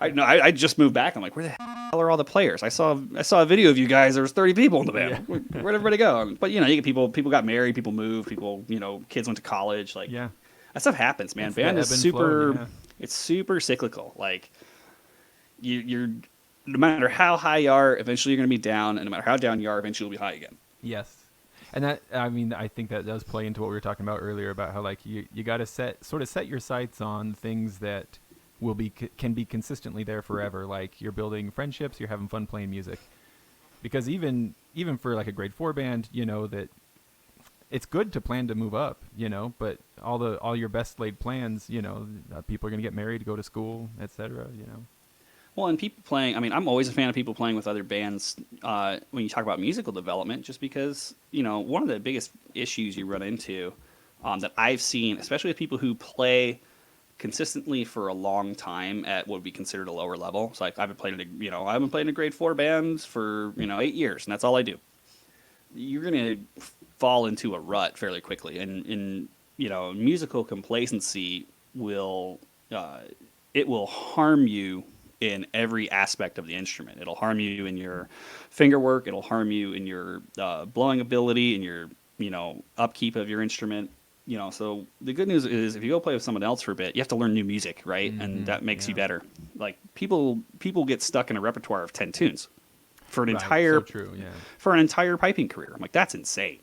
I just moved back. I'm like, where the hell are all the players? I saw a video of you guys. There was 30 people in the band. Yeah. Where'd everybody go? But you get people got married, people moved, people kids went to college. Like that stuff happens, man. Band is super. It's super cyclical. Like you're. No matter how high you are, eventually you're going to be down, and no matter how down you are, eventually you'll be high again. Yes. And I think that does play into what we were talking about earlier about how like you got to set your sights on things that can be consistently there forever. Like you're building friendships, you're having fun playing music. Because even for like a grade 4 band, that it's good to plan to move up, but all your best laid plans, people are going to get married, go to school, etc., Well, and people playing, I'm always a fan of people playing with other bands when you talk about musical development, just because, one of the biggest issues you run into that I've seen, especially with people who play consistently for a long time at what would be considered a lower level. So I've been playing in a grade 4 band for, 8 years, and that's all I do. You're going to fall into a rut fairly quickly, and musical complacency will harm you in every aspect of the instrument. It'll harm you in your finger work. It'll harm you in your blowing ability and your upkeep of your instrument. So the good news is if you go play with someone else for a bit, you have to learn new music, right? Mm-hmm, and that makes you better. Like people get stuck in a repertoire of 10 tunes for an entire piping career. I'm like, that's insane.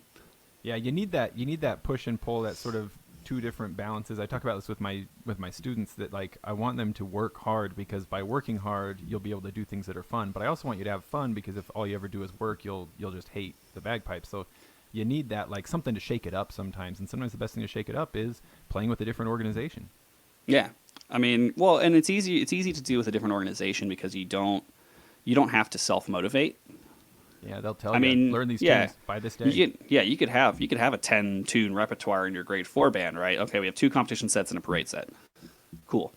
Yeah, you need that push and pull, that sort of two different balances. I talk about this with my students, that like I want them to work hard, because by working hard you'll be able to do things that are fun, but I also want you to have fun, because if all you ever do is work, you'll just hate the bagpipes. So you need that, like, something to shake it up sometimes, and sometimes the best thing to shake it up is playing with a different organization. Yeah, and it's easy to do with a different organization because you don't have to self-motivate. Yeah, they'll tell you, learn these tunes by this day. You could have a 10-tune repertoire in your grade 4 band, right? Okay, we have 2 competition sets and a parade set. cool.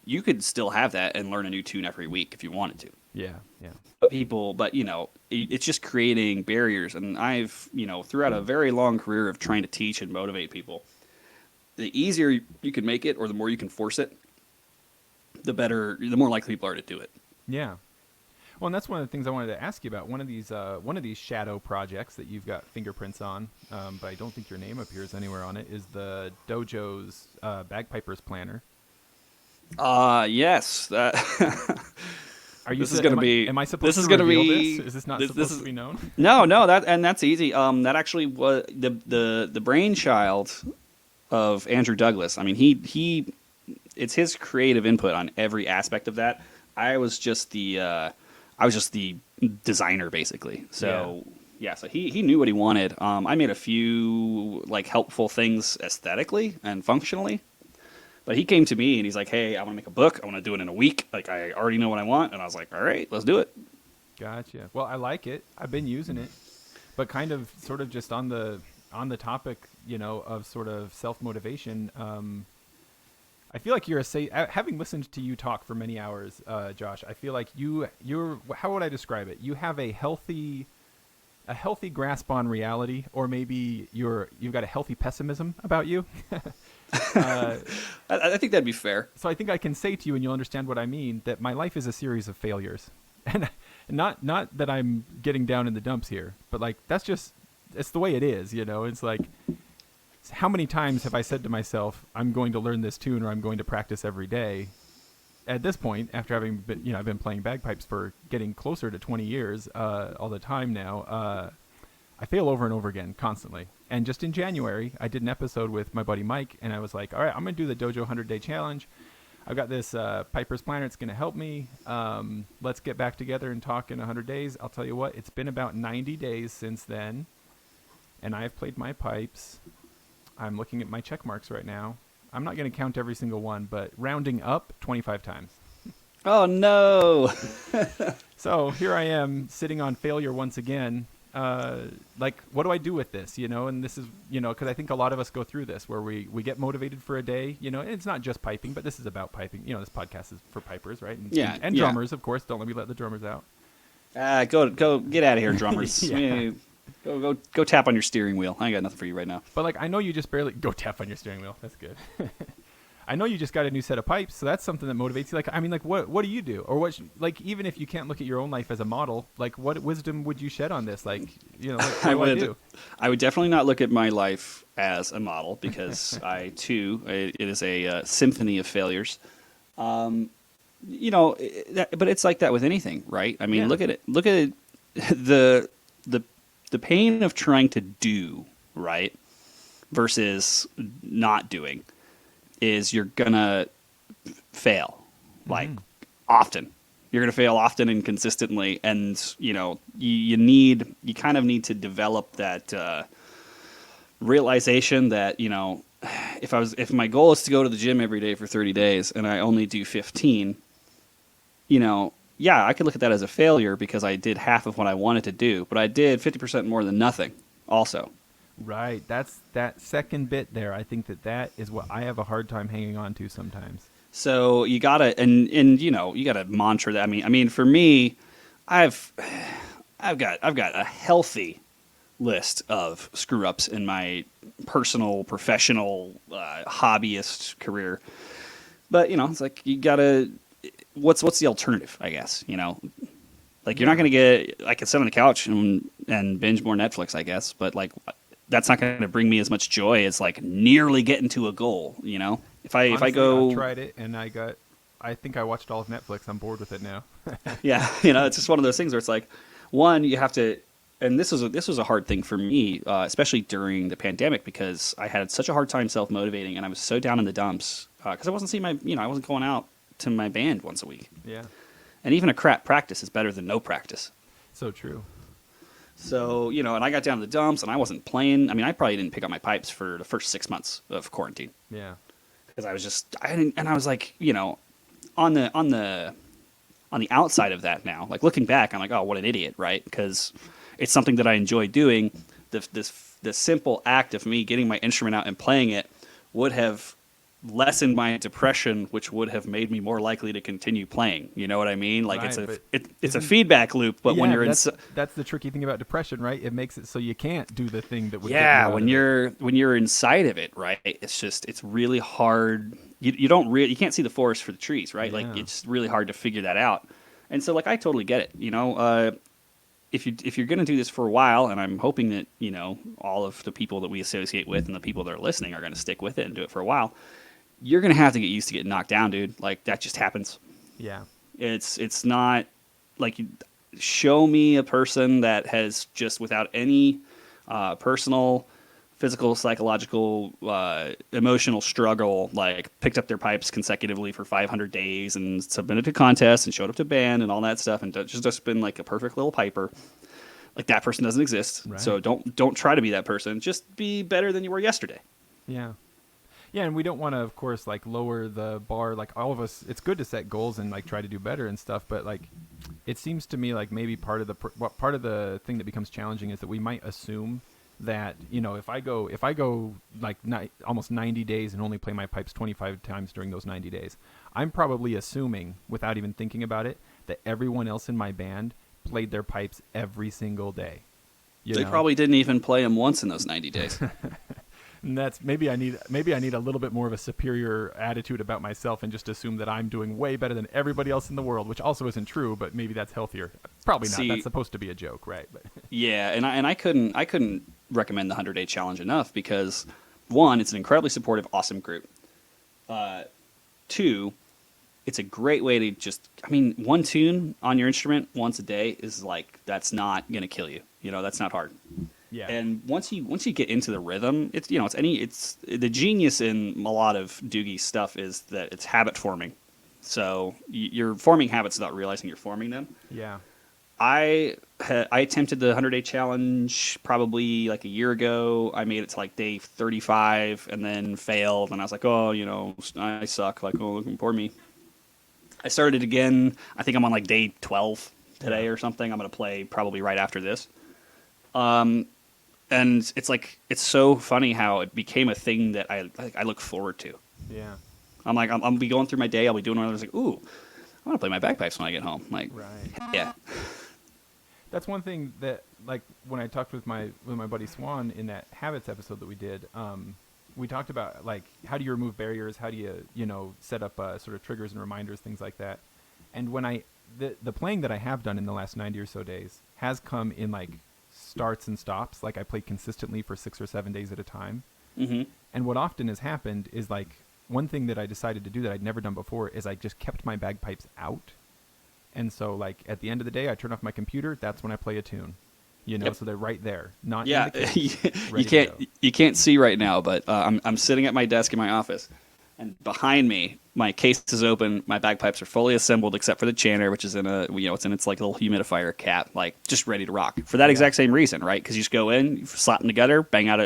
You could still have that and learn a new tune every week if you wanted to. Yeah. But it's just creating barriers. And I've, throughout a very long career of trying to teach and motivate people, the easier you can make it or the more you can force it, the more likely people are to do it. Yeah. Well, and that's one of the things I wanted to ask you about. One of these shadow projects that you've got fingerprints on, but I don't think your name appears anywhere on it, is the dojo's Bagpipers planner. Yes. Are you? This is going to be. Am I supposed this to is reveal be, this? Is this not supposed to be known? No. That's easy. That actually was the brainchild of Andrew Douglas. I mean, he it's his creative input on every aspect of that. I was just the designer basically. So so he knew what he wanted. I made a few helpful things aesthetically and functionally. But he came to me and he's like, "Hey, I want to make a book. I want to do it in a week. I already know what I want." And I was like, "All right, let's do it." Gotcha. Well, I like it. I've been using it, but kind of, sort of, just on the topic, of sort of self-motivation. I feel like having listened to you talk for many hours, Josh. I feel like you're. How would I describe it? You have a healthy grasp on reality, or maybe you've got a healthy pessimism about you. I think that'd be fair. So I think I can say to you, and you'll understand what I mean, that my life is a series of failures. And not that I'm getting down in the dumps here, but it's the way it is, It's like, how many times have I said to myself, I'm going to learn this tune or I'm going to practice every day? At this point, after having been, I've been playing bagpipes for getting closer to 20 years all the time now, I fail over and over again, constantly. And just in January, I did an episode with my buddy Mike, and I was like, all right, I'm going to do the Dojo 100-Day Challenge. I've got this Piper's Planner. It's going to help me. Let's get back together and talk in 100 days. I'll tell you what, it's been about 90 days since then, and I've played my pipes. I'm looking at my check marks right now. I'm not going to count every single one, but rounding up, 25 times. Oh, no. So here I am sitting on failure once again. What do I do with this, and this is, because I think a lot of us go through this where we get motivated for a day, and it's not just piping, but this is about piping. This podcast is for pipers, right? And drummers, of course. Don't let me let the drummers out. Go get out of here, drummers. Go tap on your steering wheel. I ain't got nothing for you right now. But I know you just barely go tap on your steering wheel. That's good. I know you just got a new set of pipes, so that's something that motivates you. What do you do? Or even if you can't look at your own life as a model, what wisdom would you shed on this? What do I do? I would definitely not look at my life as a model because it is a symphony of failures. But it's like that with anything, right? I mean, look at it. Look at it, the pain of trying to do, right, versus not doing. Is you're gonna fail often. You're gonna fail often and consistently, and you kind of need to develop that realization that if my goal is to go to the gym every day for 30 days and I only do 15, I could look at that as a failure because I did half of what I wanted to do, but I did 50% more than nothing also. Right. That's that second bit there. I think that is what I have a hard time hanging on to sometimes. So you gotta you gotta mantra that. I mean, for me, I've got a healthy list of screw ups in my personal, professional, hobbyist career. But it's like you gotta. What's the alternative? I guess you're not gonna get. I could sit on the couch and binge more Netflix, I guess, but that's not going to bring me as much joy as nearly getting to a goal. If I go, I tried it and I think I watched all of Netflix. I'm bored with it now. Yeah, it's just one of those things where it's like, one, you have to, and this was a hard thing for me, especially during the pandemic because I had such a hard time self motivating and I was so down in the dumps because I wasn't seeing I wasn't going out to my band once a week. Yeah, and even a crap practice is better than no practice. So true. So, and I got down to the dumps and I wasn't playing. I mean, I probably didn't pick up my pipes for the first 6 months of quarantine. Yeah. Because I was like, on the outside of that now, looking back, I'm like, oh, what an idiot, right? Because it's something that I enjoy doing. The simple act of me getting my instrument out and playing it would have lessened my depression, which would have made me more likely to continue playing. You know what I mean? Like Right, but it's a feedback loop. But when yeah, you're that's the tricky thing about depression, right? It makes it so you can't do the thing that would get you yeah, out when of it. you're inside of it, right? It's really hard. You can't see the forest for the trees, right? Like Yeah. it's really hard to figure that out. And so like I totally get it. If you're going to do this for a while, and I'm hoping that all of the people that we associate with and the people that are listening are going to stick with it and do it for a while, you're going to have to get used to getting knocked down, dude. Like that just happens. Yeah. It's not like show me a person that has just without any personal, physical, psychological, emotional struggle, like picked up their pipes consecutively for 500 days and submitted to contests and showed up to band and all that stuff and just been like a perfect little piper. Like that person doesn't exist. Right. So don't try to be that person. Just be better than you were yesterday. Yeah. Yeah, and we don't want to, of course, like lower the bar. Like all of us, it's good to set goals and like try to do better and stuff. But like, it seems to me like maybe part of the thing that becomes challenging is that we might assume that if I go like almost 90 days and only play my pipes 25 times during those 90 days, I'm probably assuming without even thinking about it that everyone else in my band played their pipes every single day. They probably didn't even play them once in those 90 days. And that's maybe I need a little bit more of a superior attitude about myself and just assume that I'm doing way better than everybody else in the world, which also isn't true, but maybe that's healthier. Probably not. See, that's supposed to be a joke, right? But yeah, and I couldn't recommend the 100-day challenge enough because one, it's an incredibly supportive, awesome group. Two, it's a great way to one tune on your instrument once a day is like that's not gonna kill you. That's not hard. yeah. And once you get into the rhythm, it's the genius in a lot of doogie stuff is that it's habit forming. So you're forming habits without realizing you're forming them. Yeah. I attempted the 100-day challenge probably like a year ago. I made it to like day 35 and then failed. And I was like, oh, I suck. Like, oh, poor me. I started again. I think I'm on like day 12 today or something. I'm going to play probably right after this. And it's so funny how it became a thing that I look forward to. Yeah. I'll be going through my day. I'll be doing one of those like, ooh, I want to play my bagpipes when I get home. Like, Right. yeah. That's one thing that, like, when I talked with my buddy Swan in that habits episode that we did, we talked about like how do you remove barriers, how do you set up sort of triggers and reminders, things like that. And when the playing that I have done in the last 90 or so days has come in like starts and stops. Like I played consistently for 6 or 7 days at a time. Mm-hmm. And what often has happened is like one thing that I decided to do that I'd never done before is I just kept my bagpipes out. And so like at the end of the day, I turn off my computer. That's when I play a tune, Yep. so they're right there. Not Yeah, in the case, you can't see right now, but I'm sitting at my desk in my office, and behind me, my case is open. My bagpipes are fully assembled except for the chanter, which is it's in its like little humidifier cap, like just ready to rock for that exact same reason, right? Because you just go in, you slap them together, bang out.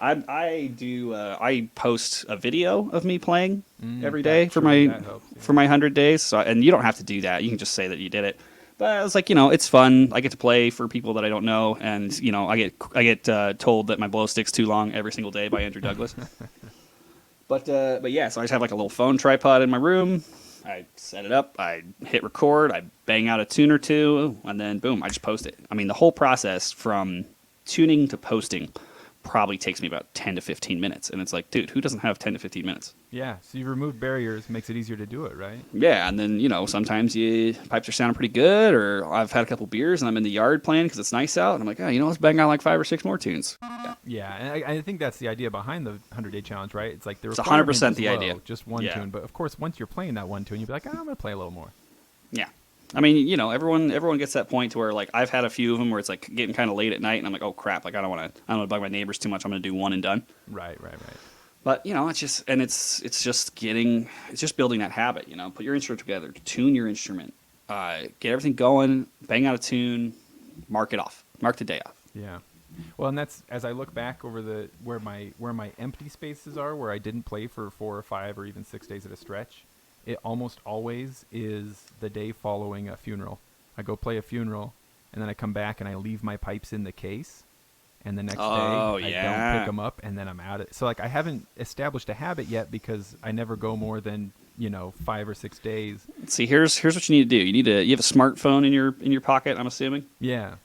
I post a video of me playing every day for my 100 days. So, and you don't have to do that. You can just say that you did it. But I was like, it's fun. I get to play for people that I don't know, and I get told that my blow stick's too long every single day by Andrew Douglas. But yeah, so I just have like a little phone tripod in my room. I set it up. I hit record. I bang out a tune or two, and then boom, I just post it. I mean, the whole process from tuning to posting probably takes me about 10 to 15 minutes. And it's like, dude, who doesn't have 10 to 15 minutes? Yeah, so you remove barriers, makes it easier to do it, right? Yeah, and then, sometimes pipes are sounding pretty good, or I've had a couple beers and I'm in the yard playing because it's nice out, and I'm like, oh, let's bang out like 5 or 6 more tunes. Yeah, and I think that's the idea behind the 100-day challenge, right? It's like it's 100% the idea. Just one tune, but of course, once you're playing that one tune, you'll be like, I'm going to play a little more. Yeah. I mean, everyone gets that point to where like I've had a few of them where it's like getting kind of late at night, and I'm like, oh crap, like I don't want to bug my neighbors too much. I'm going to do one and done. Right. But it's just building that habit. Put your instrument together, tune your instrument, get everything going, bang out a tune, mark it off, mark the day off. Yeah. Well, and that's as I look back over where my empty spaces are, where I didn't play for 4 or 5 or even 6 days at a stretch. It almost always is the day following a funeral. I go play a funeral, and then I come back and I leave my pipes in the case, and the next day Oh, I don't yeah. pick them up, and then I'm out. So like I haven't established a habit yet because I never go more than 5 or 6 days. See, here's what you need to do. You have a smartphone in your pocket, I'm assuming. Yeah.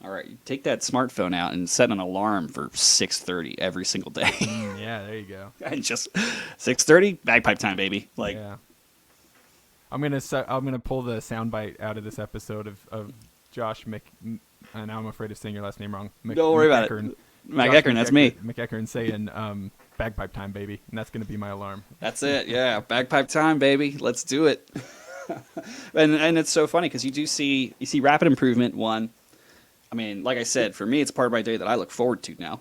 All right, you take that smartphone out and set an alarm for 6:30 every single day. Yeah, there you go. And just 6:30, bagpipe time, baby. Like, Yeah. I'm gonna pull the soundbite out of this episode of Josh Mc. And now I'm afraid of saying your last name wrong. Don't worry about it. McEachern, that's me. McEachern saying bagpipe time, baby, and that's gonna be my alarm. That's it. Yeah, bagpipe time, baby. Let's do it. and it's so funny because you see rapid improvement. One, I mean, like I said, for me, it's part of my day that I look forward to now.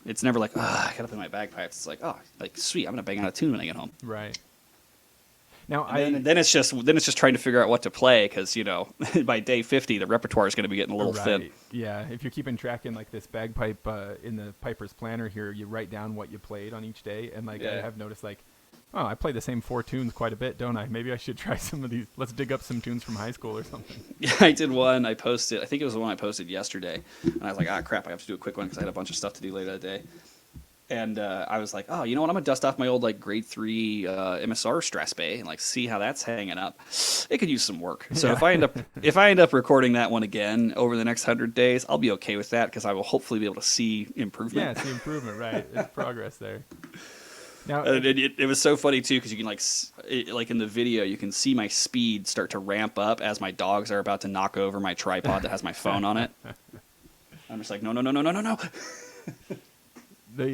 It's never like, I gotta play my bagpipes. It's like, like sweet, I'm gonna bang out a tune when I get home. Right. Now then it's just trying to figure out what to play because by day 50 the repertoire is going to be getting a little thin. Yeah, if you're keeping track in like this bagpipe in the Piper's Planner here, you write down what you played on each day, and like I have noticed like, I play the same 4 tunes quite a bit, don't I? Maybe I should try some of these. Let's dig up some tunes from high school or something. Yeah, I did one. I posted. I think it was the one I posted yesterday, and I was like, crap, I have to do a quick one because I had a bunch of stuff to do later that day. And I was like, you know what? I'm gonna dust off my old like grade 3 MSR Stress Bay and like see how that's hanging up. It could use some work. So if I end up recording that one again over the next 100 days, I'll be okay with that because I will hopefully be able to see improvement. Yeah, see improvement, right? There's progress there. Now it was so funny too because you can like in the video you can see my speed start to ramp up as my dogs are about to knock over my tripod that has my phone on it. I'm just like, no. The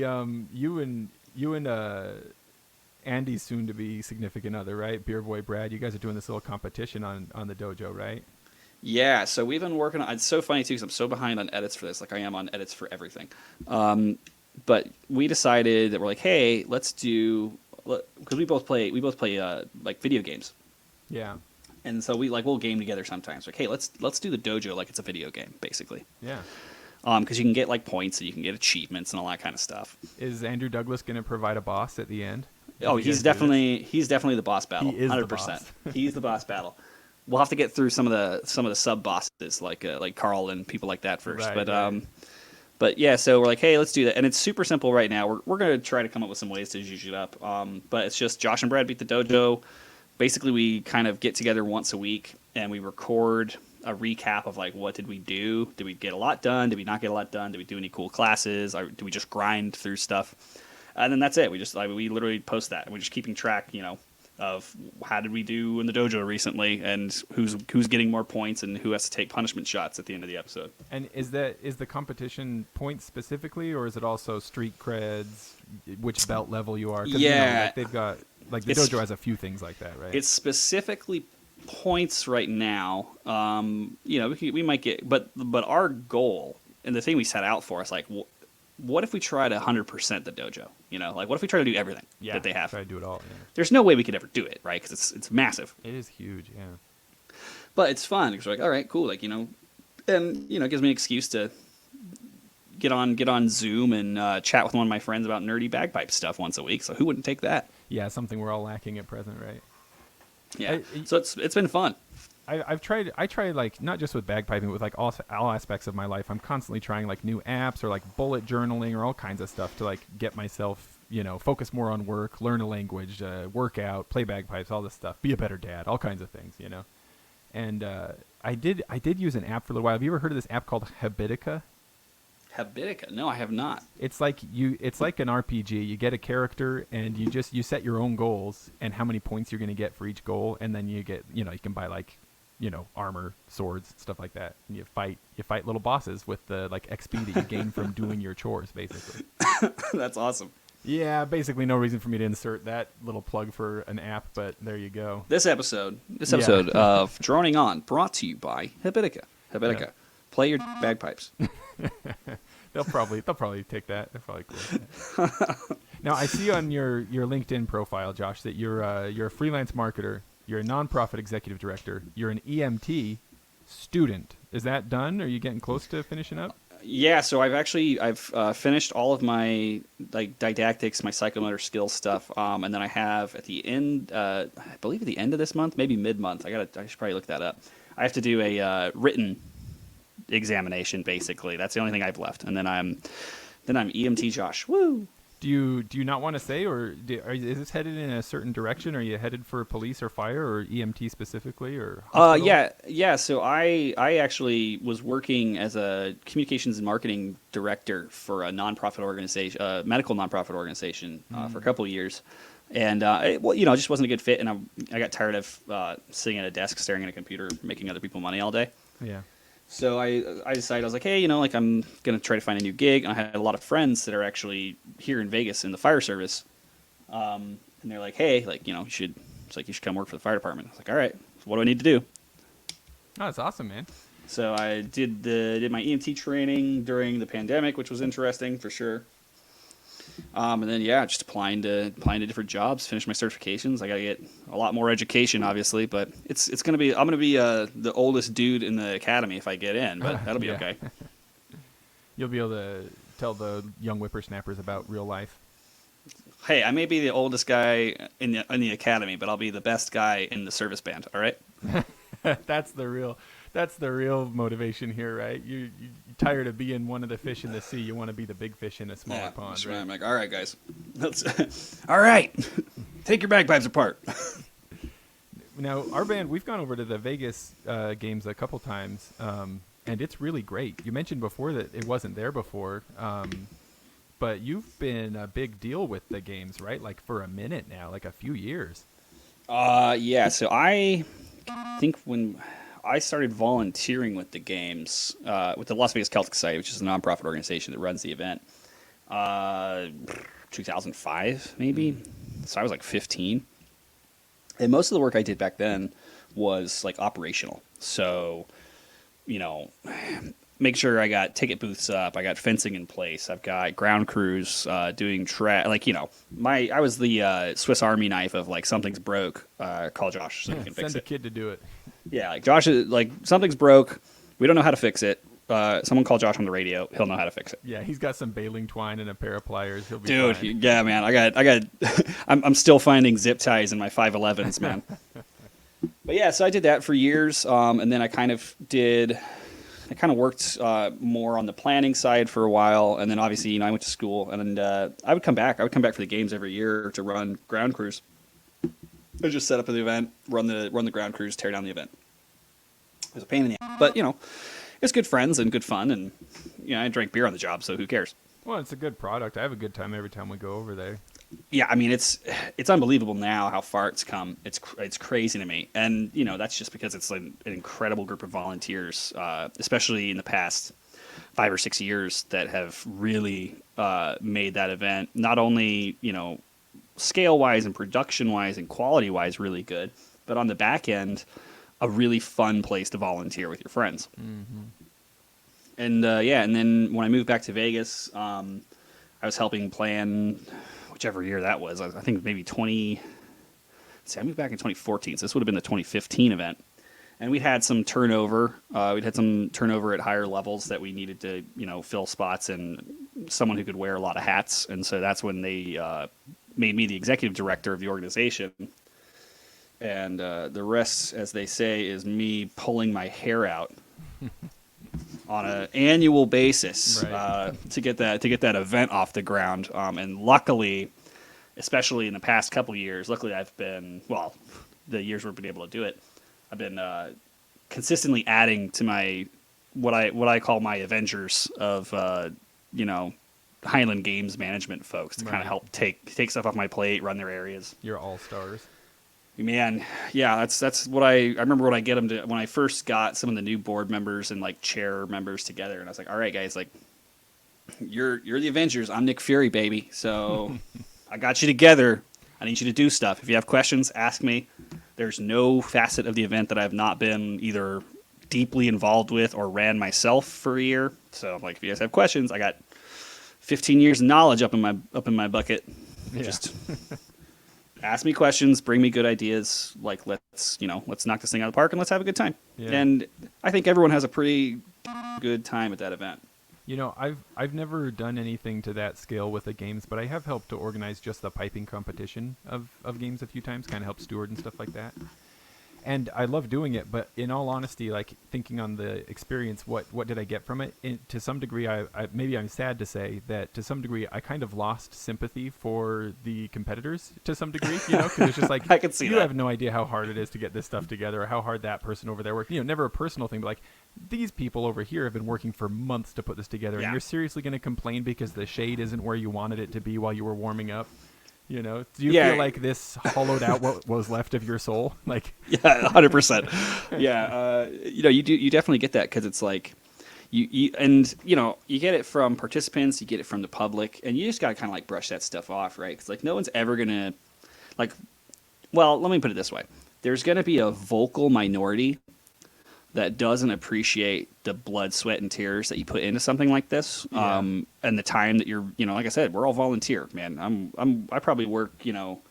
you and Andy's soon to be significant other, right? Beer Boy Brad, you guys are doing this little competition on the dojo, right? Yeah, so we've been working on. It's so funny too because I'm so behind on edits for this. Like I am on edits for everything. But we decided that we're like, hey, let's do because we both play like video games. Yeah. And so we'll game together sometimes. Like, hey, let's do the dojo like it's a video game, basically. Yeah. Because you can get like points and you can get achievements and all that kind of stuff. Is Andrew Douglas going to provide a boss at the end? He's definitely the boss battle. He is 100%. The boss. He's the boss battle. We'll have to get through some of the sub bosses like Carl and people like that first. Right, but yeah, so we're like, hey, let's do that, and it's super simple right now. We're gonna try to come up with some ways to zhuzh it up. But it's just Josh and Brad beat the dojo. Basically, we kind of get together once a week and we record a recap of like what did we do? Did we get a lot done? Did we not get a lot done? Did we do any cool classes? Or did we just grind through stuff? And then that's it. We literally post that, and we're just keeping track, of how did we do in the dojo recently, and who's getting more points, and who has to take punishment shots at the end of the episode. And is the competition points specifically, or is it also street creds, which belt level you are? 'Cause, they've got like the dojo has a few things like that, right? It's specifically points right now. We might get, but our goal and the thing we set out for is like, what if we try to 100% the dojo? Like what if we try to do everything that they have? Try to do it all. Yeah. There's no way we could ever do it, right? Because it's massive. It is huge, yeah. But it's fun because we're like, all right, cool, like and it gives me an excuse to get on Zoom and chat with one of my friends about nerdy bagpipe stuff once a week. So who wouldn't take that? Yeah, something we're all lacking at present, right? Yeah. So it's been fun. I try like not just with bagpiping, but with like all aspects of my life. I'm constantly trying like new apps or like bullet journaling or all kinds of stuff to like get myself, focus more on work, learn a language, work out, play bagpipes, all this stuff, be a better dad, all kinds of things, And I did use an app for a little while. Have you ever heard of this app called Habitica? Habitica? No, I have not. It's like an RPG. You get a character and you set your own goals and how many points you're going to get for each goal, and then you get you can buy like armor, swords, stuff like that. And you fight little bosses with the like XP that you gain from doing your chores, basically. That's awesome. Yeah, basically no reason for me to insert that little plug for an app, but there you go. This episode of Droning On brought to you by Habitica. Habitica, play your bagpipes. They'll probably take that. They're probably cool. Now I see on your LinkedIn profile, Josh, that you're a freelance marketer. You're a nonprofit executive director. You're an EMT student. Is that done? Are you getting close to finishing up? Yeah, so I've finished all of my like didactics, my psychomotor skills stuff, and then I have at the end, I believe at the end of this month, maybe mid-month. I should probably look that up. I have to do a written examination. Basically, that's the only thing I've left, and then I'm EMT Josh. Woo! Do you not want to say, or is this headed in a certain direction? Are you headed for police or fire or EMT specifically, or hospital? Yeah. So I actually was working as a communications and marketing director for a nonprofit organization, medical nonprofit organization, for a couple of years, and it just wasn't a good fit, and I got tired of sitting at a desk staring at a computer, making other people money all day. Yeah. So I decided, I was like, hey, I'm going to try to find a new gig. And I had a lot of friends that are actually here in Vegas in the fire service. And they're like, hey, you should come work for the fire department. I was like, all right, so what do I need to do? Oh, that's awesome, man. So I did my EMT training during the pandemic, which was interesting for sure. And then just applying to different jobs, finish my certifications. I got to get a lot more education, obviously, but I'm gonna be the oldest dude in the academy if I get in, but that'll be okay. You'll be able to tell the young whippersnappers about real life. Hey, I may be the oldest guy in the academy, but I'll be the best guy in the service band. All right. That's the real motivation here, right? You're tired of being one of the fish in the sea. You want to be the big fish in a smaller pond, right? I'm like, all right, guys, all right, take your bagpipes apart. Now, our band, we've gone over to the Vegas games a couple times, and it's really great. You mentioned before that it wasn't there before, but you've been a big deal with the games, right? Like for a minute now, like a few years. Yeah. So I think when I started volunteering with the games, with the Las Vegas Celtic Society, which is a nonprofit organization that runs the event, 2005 maybe. So I was like 15. And most of the work I did back then was like operational. So, make sure I got ticket booths up, I got fencing in place, I've got ground crews doing I was the Swiss Army knife of like something's broke, call Josh so he can fix it. Send a kid to do it. Yeah, like Josh is like something's broke, we don't know how to fix it. Someone call Josh on the radio, he'll know how to fix it. Yeah, he's got some baling twine and a pair of pliers. He'll be Dude, fine. Yeah, man, I got I'm still finding zip ties in my 511s, man. But yeah, so I did that for years, and then I kind of worked more on the planning side for a while, and then obviously, I went to school, and I would come back. I would come back for the games every year to run ground crews. I just set up the event, run the ground crews, tear down the event. It was a pain in the ass, but it's good friends and good fun, and I drank beer on the job, so who cares? Well, it's a good product. I have a good time every time we go over there. Yeah, I mean it's unbelievable now how far it's come. It's crazy to me, and that's just because it's an incredible group of volunteers, especially in the past 5 or 6 years, that have really made that event not only scale wise and production wise and quality wise really good, but on the back end a really fun place to volunteer with your friends. Mm-hmm. And and then when I moved back to Vegas, I was helping plan. Whichever year that was, I think maybe I moved back in 2014, so this would have been the 2015 event. And we had some turnover. We'd had some turnover at higher levels that we needed to, fill spots and someone who could wear a lot of hats. And so that's when they made me the executive director of the organization. And the rest, as they say, is me pulling my hair out on an annual basis, right, to get that event off the ground. And luckily, especially in the past couple of years, I've been, the years we've been able to do it, I've been consistently adding to my what I call my Avengers of Highland games management folks to kind of help take stuff off my plate, run their areas. You're all stars. Man, yeah, that's what I remember when I get them to, when I first got some of the new board members and like chair members together, and I was like, all right, guys, like you're the Avengers. I'm Nick Fury, baby. So I got you together. I need you to do stuff. If you have questions, ask me. There's no facet of the event that I've not been either deeply involved with or ran myself for a year. So I'm like, if you guys have questions, I got 15 years of knowledge up in my bucket. Yeah. Just ask me questions, bring me good ideas. Like, let's knock this thing out of the park and let's have a good time. Yeah. And I think everyone has a pretty good time at that event. I've never done anything to that scale with the games, but I have helped to organize just the piping competition of games a few times, kind of help steward and stuff like that. and I love doing it, but in all honesty, like thinking on the experience, what did I get from it? To some degree, I maybe I'm sad to say that to some degree I kind of lost sympathy for the competitors to some degree, you know, because it's just like I can see you that. have no idea how hard it is to get this stuff together, or how hard that person over there worked. You know, never a personal thing, but like these people over here have been working for months to put this together, Yeah. and you're seriously going to complain because the shade isn't where you wanted it to be while you were warming up. You know, do you feel like this hollowed out what was left of your soul? Like, Yeah, 100%. Yeah, you know, you definitely get that because it's like and you know, you get it from participants, you get it from the public, and you just gotta kind of like brush that stuff off, right? Because like no one's ever gonna like. Well, let me put it this way: there's gonna be a vocal minority that doesn't appreciate the blood, sweat, and tears that you put into something like this, Yeah. and the time that you're, you know, like I said, we're all volunteer, man. I probably work, you know,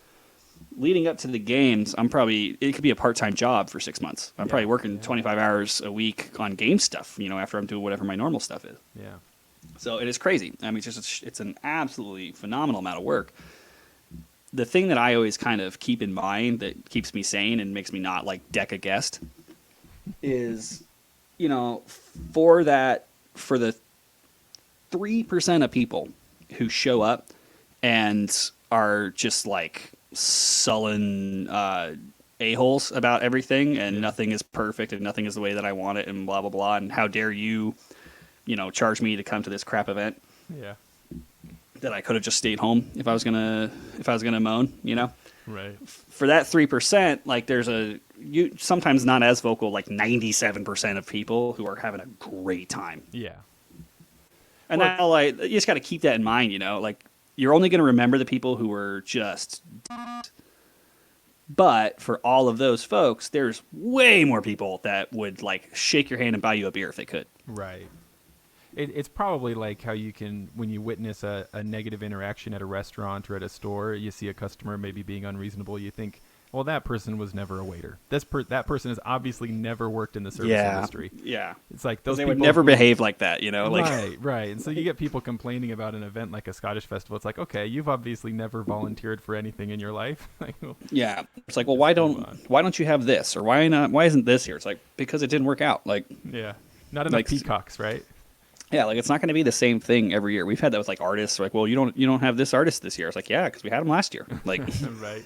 leading up to the games. It could be a part-time job for 6 months. I'm probably working 25 hours a week on game stuff, you know, after I'm doing whatever my normal stuff is. yeah. So it is crazy. I mean, it's an absolutely phenomenal amount of work. The thing that I always kind of keep in mind that keeps me sane and makes me not like deck a guest is, you know, for the 3% of people who show up and are just like sullen a-holes about everything, and nothing is perfect and nothing is the way that I want it, and blah blah blah, and how dare you, you know, charge me to come to this crap event Yeah. that I could have just stayed home if I was gonna moan, you know. Right. For that 3%, like there's sometimes not as vocal, like 97% of people who are having a great time. Yeah. And Well, you just got to keep that in mind, you know, like you're only going to remember the people who were just, but for all of those folks, there's way more people that would like shake your hand and buy you a beer if they could. Right. It's probably like how you can, when you witness a negative interaction at a restaurant or at a store, you see a customer maybe being unreasonable, you think, well, that person was never a waiter. That person has obviously never worked in the service industry. Yeah. It's like those They people would never behave like that, you know? Like, right. And so you get people complaining about an event like a Scottish festival. It's like, okay, you've obviously never volunteered for anything in your life. Like, well, yeah. It's like, well, why don't you have this? Or why isn't this here? It's like, because it didn't work out. Like, yeah. Not enough like, peacocks, right? yeah, like it's not going to be the same thing every year. We've had that with like artists. Like, well, you don't have this artist this year. It's like, yeah, because we had him last year. Like, Right.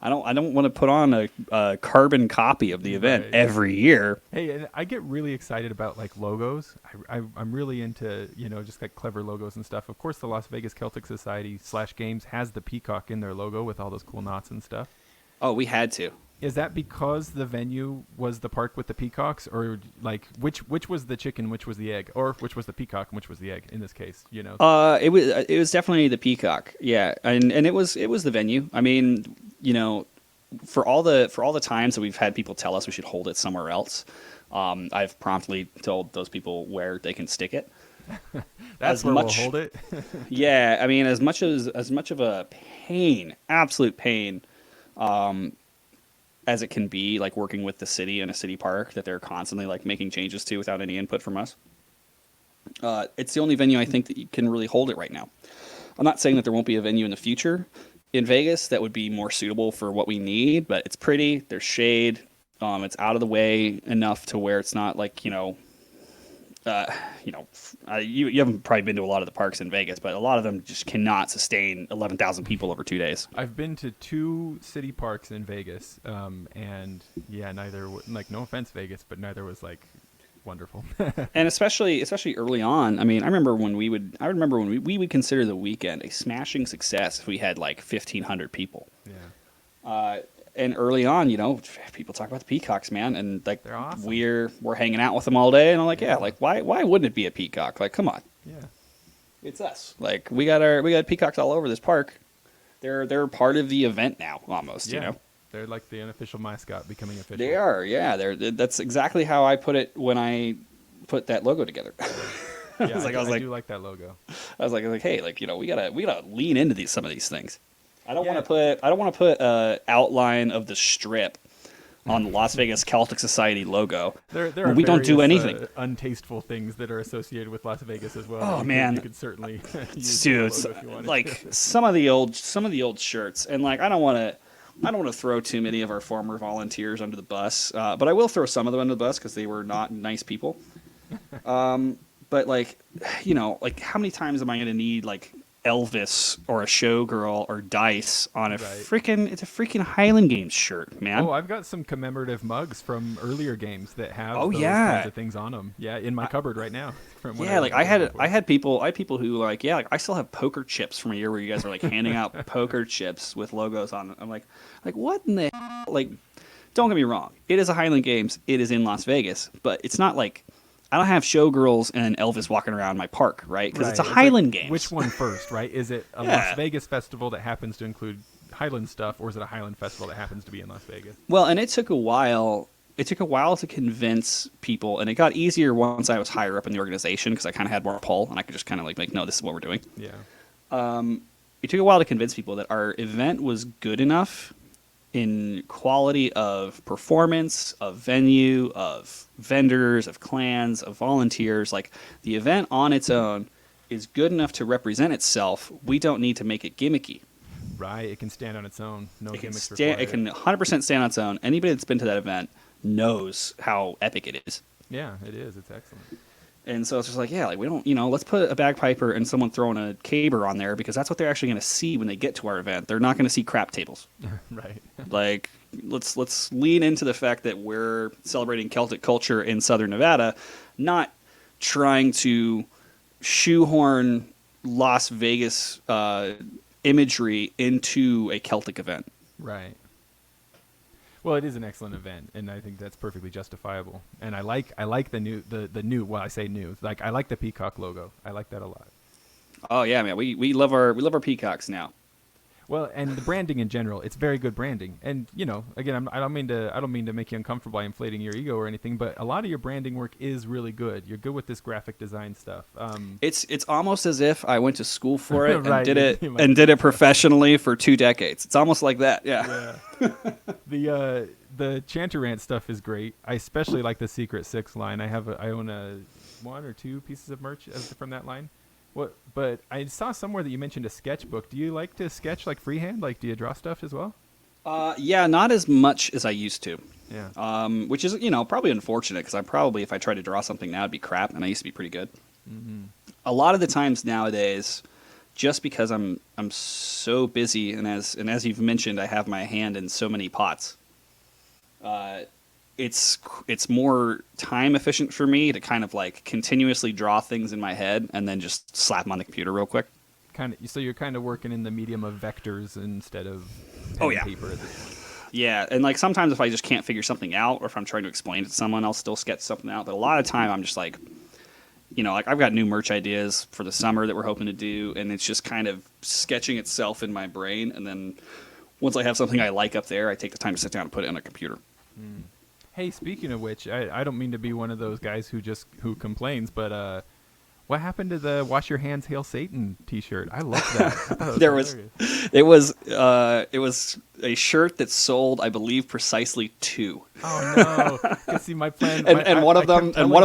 I don't want to put on a carbon copy of the event Right. every year. Hey, and I get really excited about like logos. I'm really into, you know, just like clever logos and stuff. Of course, the Las Vegas Celtic Society /Games has the peacock in their logo with all those cool knots and stuff. Oh, we had to. Is that because the venue was the park with the peacocks, or like which was the chicken, which was the egg, or which was the peacock and which was the egg in this case? You know. It was definitely the peacock. Yeah, and it was the venue. I mean, you know, for all the times that we've had people tell us we should hold it somewhere else, I've promptly told those people where they can stick it. That's where we'll hold it. Yeah, I mean, as much of a pain, absolute pain, as it can be, like working with the city in a city park that they're constantly like making changes to without any input from us. It's the only venue I think that you can really hold it right now. I'm not saying that there won't be a venue in the future in Vegas that would be more suitable for what we need, but it's pretty. There's shade. It's out of the way enough to where it's not like, you haven't probably been to a lot of the parks in Vegas, but a lot of them just cannot sustain 11,000 people over 2 days. I've been to 2 city parks in Vegas, and yeah, neither like no offense Vegas, but neither was like wonderful. And especially early on. I mean, I remember when we would consider the weekend a smashing success if we had like 1,500 people. Yeah. And early on, you know, people talk about the peacocks, man, and like they're awesome. We're hanging out with them all day, and I'm like, yeah, like why wouldn't it be a peacock? Like, come on, Yeah. it's us. Like we got peacocks all over this park. They're part of the event now, almost. Yeah. You know, They're like the unofficial mascot becoming official. they are. Yeah, that's exactly how I put it when I put that logo together. Yeah, I do like that logo. I was like, hey, like, you know, we gotta lean into some of these things. I don't Yeah. want to put a outline of the strip on the Las Vegas Celtic Society logo. There are we don't do various, anything. Untasteful things that are associated with Las Vegas as well. Oh, man. You could certainly use Dude, the logo if you wanted like to. some of the old shirts, and like I don't want to I don't want to throw too many of our former volunteers under the bus, but I will throw some of them under the bus because they were not nice people. But like, like how many times am I going to need like Elvis or a showgirl or Dice on it's a freaking Highland Games shirt, man. Oh, I've got some commemorative mugs from earlier games that have those yeah. kinds of things on them. Yeah, in my cupboard right now. I had people who like, yeah, like I still have poker chips from a year where you guys were like handing out poker chips with logos on them. I'm like what in the hell? Like, don't get me wrong, it is a Highland Games, it is in Las Vegas, but it's not like I don't have showgirls and Elvis walking around my park, right? Because it's a Highland Games. Which one first, right? Is it a Las Vegas festival that happens to include Highland stuff, or is it a Highland festival that happens to be in Las Vegas? Well, and it took a while. It took a while to convince people, and it got easier once I was higher up in the organization because I kind of had more pull, and I could just kind of like, no, this is what we're doing. Yeah. It took a while to convince people that our event was good enough in quality of performance, of venue, of vendors, of clans, of volunteers. Like, the event on its own is good enough to represent itself. We don't need to make it gimmicky. Right, it can stand on its own. No gimmicks required. It can 100% stand on its own. Anybody that's been to that event knows how epic it is. Yeah, it is. It's excellent. And so it's just like, yeah, like we don't, let's put a bagpiper and someone throwing a caber on there because that's what they're actually going to see when they get to our event. They're not going to see crap tables. Right. Like, let's lean into the fact that we're celebrating Celtic culture in Southern Nevada, not trying to shoehorn Las Vegas imagery into a Celtic event. Right. Well, it is an excellent event, and I think that's perfectly justifiable. And I like the new. Well, I say new. Like, I like the peacock logo. I like that a lot. Oh yeah, man. We love our peacocks now. Well, and the branding in general, it's very good branding. And again, I don't mean to make you uncomfortable by inflating your ego or anything, but a lot of your branding work is really good. You're good with this graphic design stuff. It's almost as if I went to school for it right, and did it professionally for 2 decades. It's almost like that. Yeah. The Chanter Rant stuff is great. I especially like the Secret Six line. I own 1 or 2 pieces of merch from that line. But I saw somewhere that you mentioned a sketchbook. Do you like to sketch like freehand? Like, do you draw stuff as well? Yeah, not as much as I used to. Yeah. Which is, probably unfortunate because if I tried to draw something now, it'd be crap, and I used to be pretty good. Mm-hmm. A lot of the times nowadays, just because I'm so busy, and as you've mentioned, I have my hand in so many pots. It's more time efficient for me to kind of like continuously draw things in my head and then just slap them on the computer real quick. So you're kind of working in the medium of vectors instead of pen and paper at this point. Yeah, and like sometimes if I just can't figure something out, or if I'm trying to explain it to someone, I'll still sketch something out. But a lot of time I'm just like, like I've got new merch ideas for the summer that we're hoping to do, and it's just kind of sketching itself in my brain. And then once I have something I like up there, I take the time to sit down and put it on a computer. Mm. Hey, speaking of which, I don't mean to be one of those guys who complains, but what happened to the "Wash Your Hands, Hail Satan" T-shirt? I love that. It was a shirt that sold, I believe, precisely 2. Oh no! See, my plan, and one of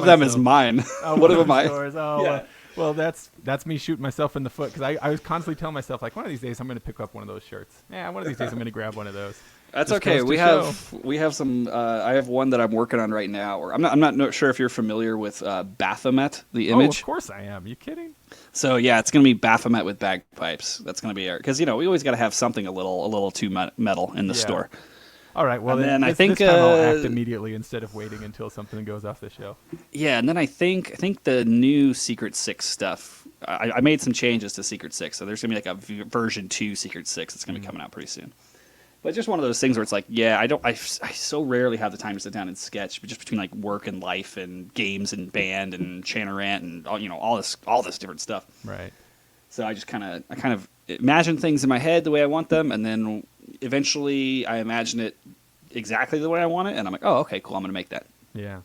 them is mine. Oh, one of them mine. Oh, yeah. Well, that's me shooting myself in the foot because I was constantly telling myself like, one of these days I'm going to pick up one of those shirts. Yeah, one of these days I'm going to grab one of those. That's okay. We have some. I have one that I'm working on right now. Or I'm not sure if you're familiar with Baphomet, the image. Oh, of course I am. You kidding? So yeah, it's going to be Baphomet with bagpipes. That's going to be because we always got to have something a little too metal in the store. All right. Well, then I think this time I'll act immediately instead of waiting until something goes off the shelf. Yeah, and then I think the new Secret Six stuff. I made some changes to Secret Six, so there's going to be like a version 2 Secret Six that's going to be coming out pretty soon. But it's just one of those things where it's like, yeah, I so rarely have the time to sit down and sketch, but just between like work and life and games and band and Chanter Rant and all this different stuff. Right. So I just kind of imagine things in my head the way I want them, and then eventually I imagine it exactly the way I want it, and I'm like, oh, okay, cool, I'm gonna make that. Yeah.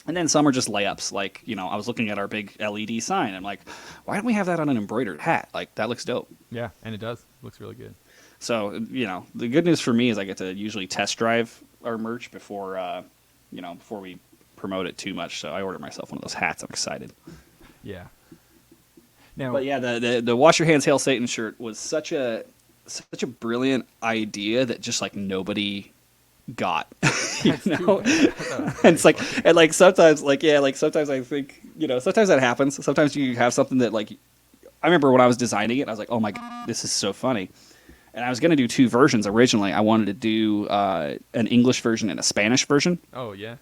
And then some are just layups. Like, I was looking at our big LED sign. I'm like, why don't we have that on an embroidered hat? Like, that looks dope. Yeah, and it does. Looks really good. So, the good news for me is I get to usually test drive our merch before we promote it too much. So I ordered myself one of those hats. I'm excited. Yeah. Now, but yeah, the Wash Your Hands, Hail Satan shirt was such a such a brilliant idea that just like nobody got. That's too bad. And it's like, and like sometimes, like yeah, like sometimes I think, sometimes that happens. Sometimes you have something that like, I remember when I was designing it, I was like, oh my god, this is so funny. And I was gonna do 2 versions originally. I wanted to do an English version and a Spanish version. Oh yeah.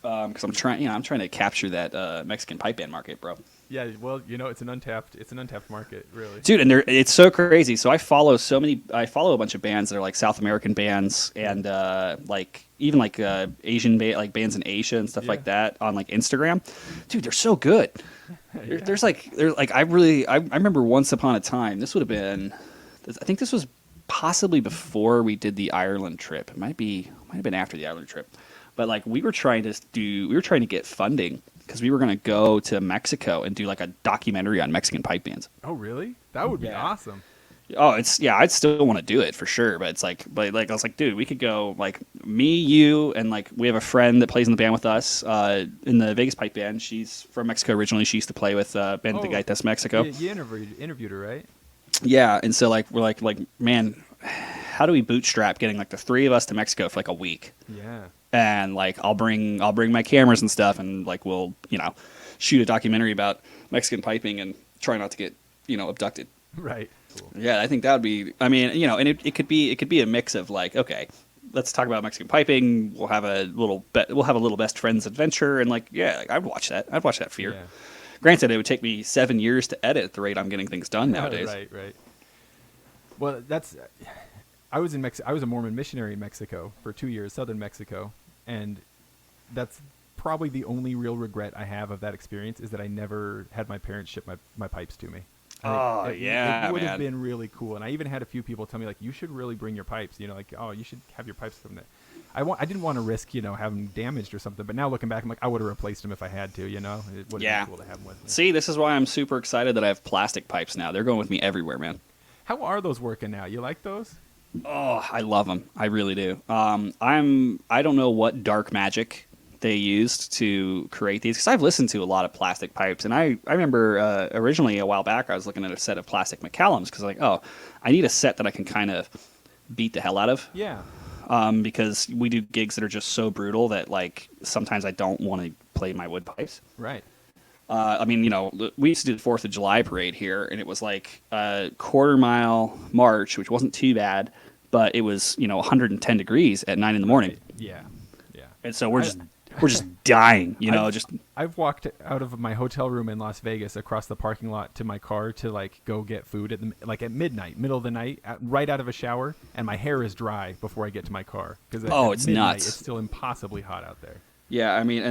Because I'm trying to capture that Mexican pipe band market, bro. Yeah, well, it's an untapped market, really. Dude, and it's so crazy. So I follow a bunch of bands that are like South American bands and like even like Asian like bands in Asia and stuff like that on like Instagram. Dude, they're so good. Yeah. There's like I remember once upon a time, this would have been, I think this was possibly before we did the Ireland trip. It might have been after the Ireland trip. But like we were trying to get funding because we were going to go to Mexico and do like a documentary on Mexican pipe bands. Oh, really? That would be awesome. Oh, I'd still want to do it for sure. But I was like, dude, we could go like me, you, and like we have a friend that plays in the band with us in the Vegas pipe band. She's from Mexico originally. She used to play with Band de Gaitas Mexico. You interviewed her, right? Yeah, and so like we're like man, how do we bootstrap getting like the 3 of us to Mexico for like a week? Yeah. And like I'll bring my cameras and stuff, and like we'll shoot a documentary about Mexican piping and try not to get abducted. Right. Cool. Yeah, I think that would be. I mean, and it could be a mix of like, okay, let's talk about Mexican piping. We'll have a little best friends adventure, and like I'd watch that. I'd watch that for you. Yeah. Granted, it would take me 7 years to edit at the rate I'm getting things done nowadays. Right. Well, I was a Mormon missionary in Mexico for 2 years, southern Mexico, and that's probably the only real regret I have of that experience is that I never had my parents ship my pipes to me. It would have been really cool, and I even had a few people tell me like, you should really bring your pipes. Like, oh, you should have your pipes from there. I didn't want to risk having them damaged or something, but now looking back, I'm like, I would have replaced them if I had to. It would have been cool to have them with me. See, this is why I'm super excited that I have plastic pipes now. They're going with me everywhere, man. How are those working now? You like those? Oh, I love them. I really do. I don't know what dark magic they used to create these, because I've listened to a lot of plastic pipes, and I remember originally a while back I was looking at a set of plastic McCallums because like, oh, I need a set that I can kind of beat the hell out of. Yeah. Because we do gigs that are just so brutal that like sometimes I don't want to play my wood pipes. Right. I mean, we used to do the 4th of July parade here, and it was like a quarter-mile march, which wasn't too bad, but it was 110 degrees at 9 in the morning. Right. Yeah. And so we're just dying, I've walked out of my hotel room in Las Vegas across the parking lot to my car to like go get food at midnight, middle of the night, right out of a shower, and my hair is dry before I get to my car because it's nuts. It's still impossibly hot out there. Yeah, I mean,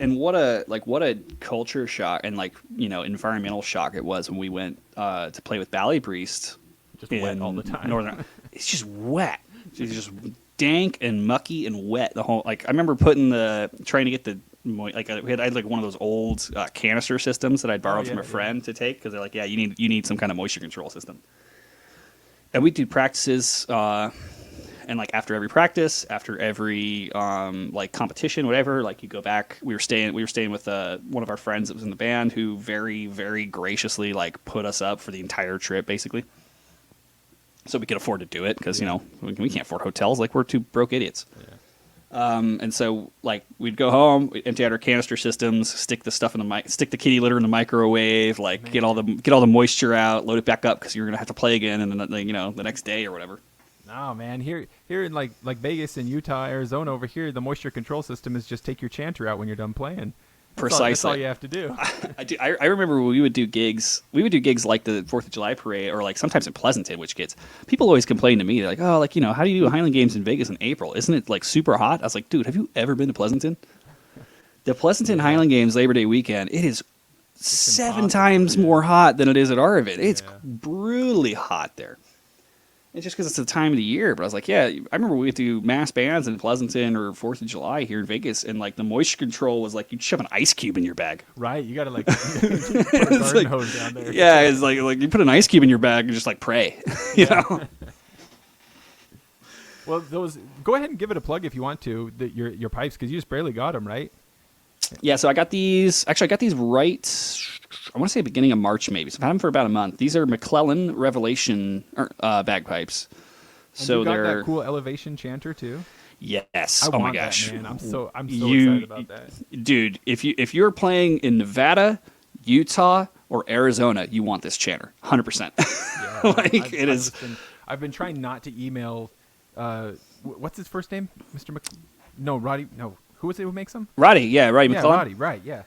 and what a culture shock and like environmental shock it was when we went to play with Bagpipes. Just wet all the time. Northern, it's just wet. It's just dank and mucky and wet. The whole I remember trying to get the I had like one of those old canister systems that I'd borrowed from a friend to take because they're like, yeah, you need some kind of moisture control system. And we do practices. And like after every practice, after every like competition, whatever, like you go back. We were staying with one of our friends that was in the band who very, very graciously like put us up for the entire trip, basically, so we could afford to do it because we can't afford hotels, like we're two broke idiots. Yeah. And so like we'd go home, we'd empty out our canister systems, stick the kitty litter in the microwave, like get all the moisture out, load it back up because you're gonna have to play again, and then the next day or whatever. Oh man, here in like Vegas and Utah, Arizona, over here, the moisture control system is just take your chanter out when you're done playing. Precisely. That's all you have to do. I remember when we would do gigs like the 4th of July parade, or like sometimes in Pleasanton, which people always complain to me. They're like, oh, like how do you do Highland games in Vegas in April? Isn't it like super hot? I was like, dude, have you ever been to Pleasanton? The Pleasanton Highland games Labor Day weekend, it is 7 times more hot than it is at our event. It's brutally hot there. It's just because it's the time of the year. But I was like, yeah, I remember we would do mass bands in Pleasanton or 4th of July here in Vegas, and like the moisture control was like you'd shove an ice cube in your bag. Right, you got to like put a garden hose down there. Yeah, it's like you put an ice cube in your bag and just like pray, Well, go ahead and give it a plug if you want to. Your pipes, because you just barely got them, right? Yeah, so I got these. Actually, I got these right. I want to say beginning of March, maybe. So I've had them for about a month. These are McClellan Revelation bagpipes. And So you got they're that cool elevation chanter too. yes. I Oh my want gosh, that, man. I'm so excited about that. dude. If you're playing in Nevada, Utah, or Arizona, you want this chanter, 100%. Yeah, Like it is. I've been trying not to email. What's his first name, Mr. No, Roddy. No, who is it who makes them? Roddy, yeah, Roddy Yeah, McClellan. Roddy. Right. Yeah.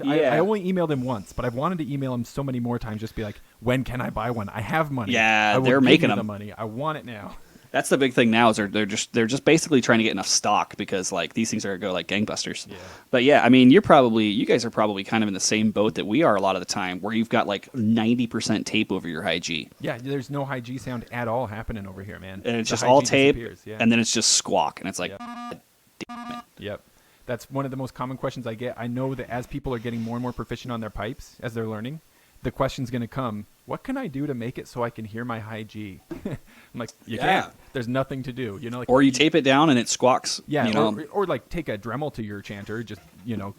Yeah. I only emailed him once, but I've wanted to email him so many more times. Just be like, when can I buy one? I have money. Yeah, I will they're give making you the them. money. I want it now. That's the big thing now is they're just basically trying to get enough stock because like these things are gonna go like gangbusters. Yeah. But yeah, I mean you guys are probably kind of in the same boat that we are a lot of the time where you've got like 90% tape over your high G. Yeah, there's no high G sound at all happening over here, man. And it's The just high all G tape disappears, yeah. and then it's just squawk and it's like Yep. Yep. That's one of the most common questions I get. I know that as people are getting more and more proficient on their pipes, as they're learning, the question's going to come, what can I do to make it so I can hear my high G? I'm like, you Yeah. can't. There's nothing to do. You know, like, or you tape it down and it squawks. yeah, you know? or like take a Dremel to your chanter, just,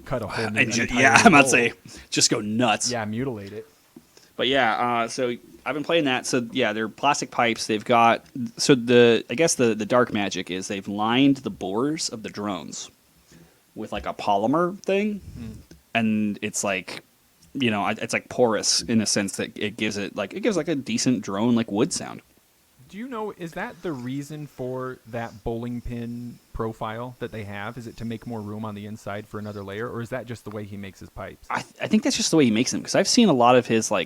cut a hole. Yeah, I'm about to say just go nuts. Yeah, mutilate it. But yeah, so I've been playing that. So yeah, they're plastic pipes. They've got I guess the dark magic is they've lined the bores of the drones with like a polymer thing, and it's like, it's like porous in a sense that it gives like a decent drone like wood sound. Do you know, is that the reason for that bowling pin profile that they have? Is it to make more room on the inside for another layer, or is that just the way he makes his pipes? I think that's just the way he makes them because I've seen a lot of his a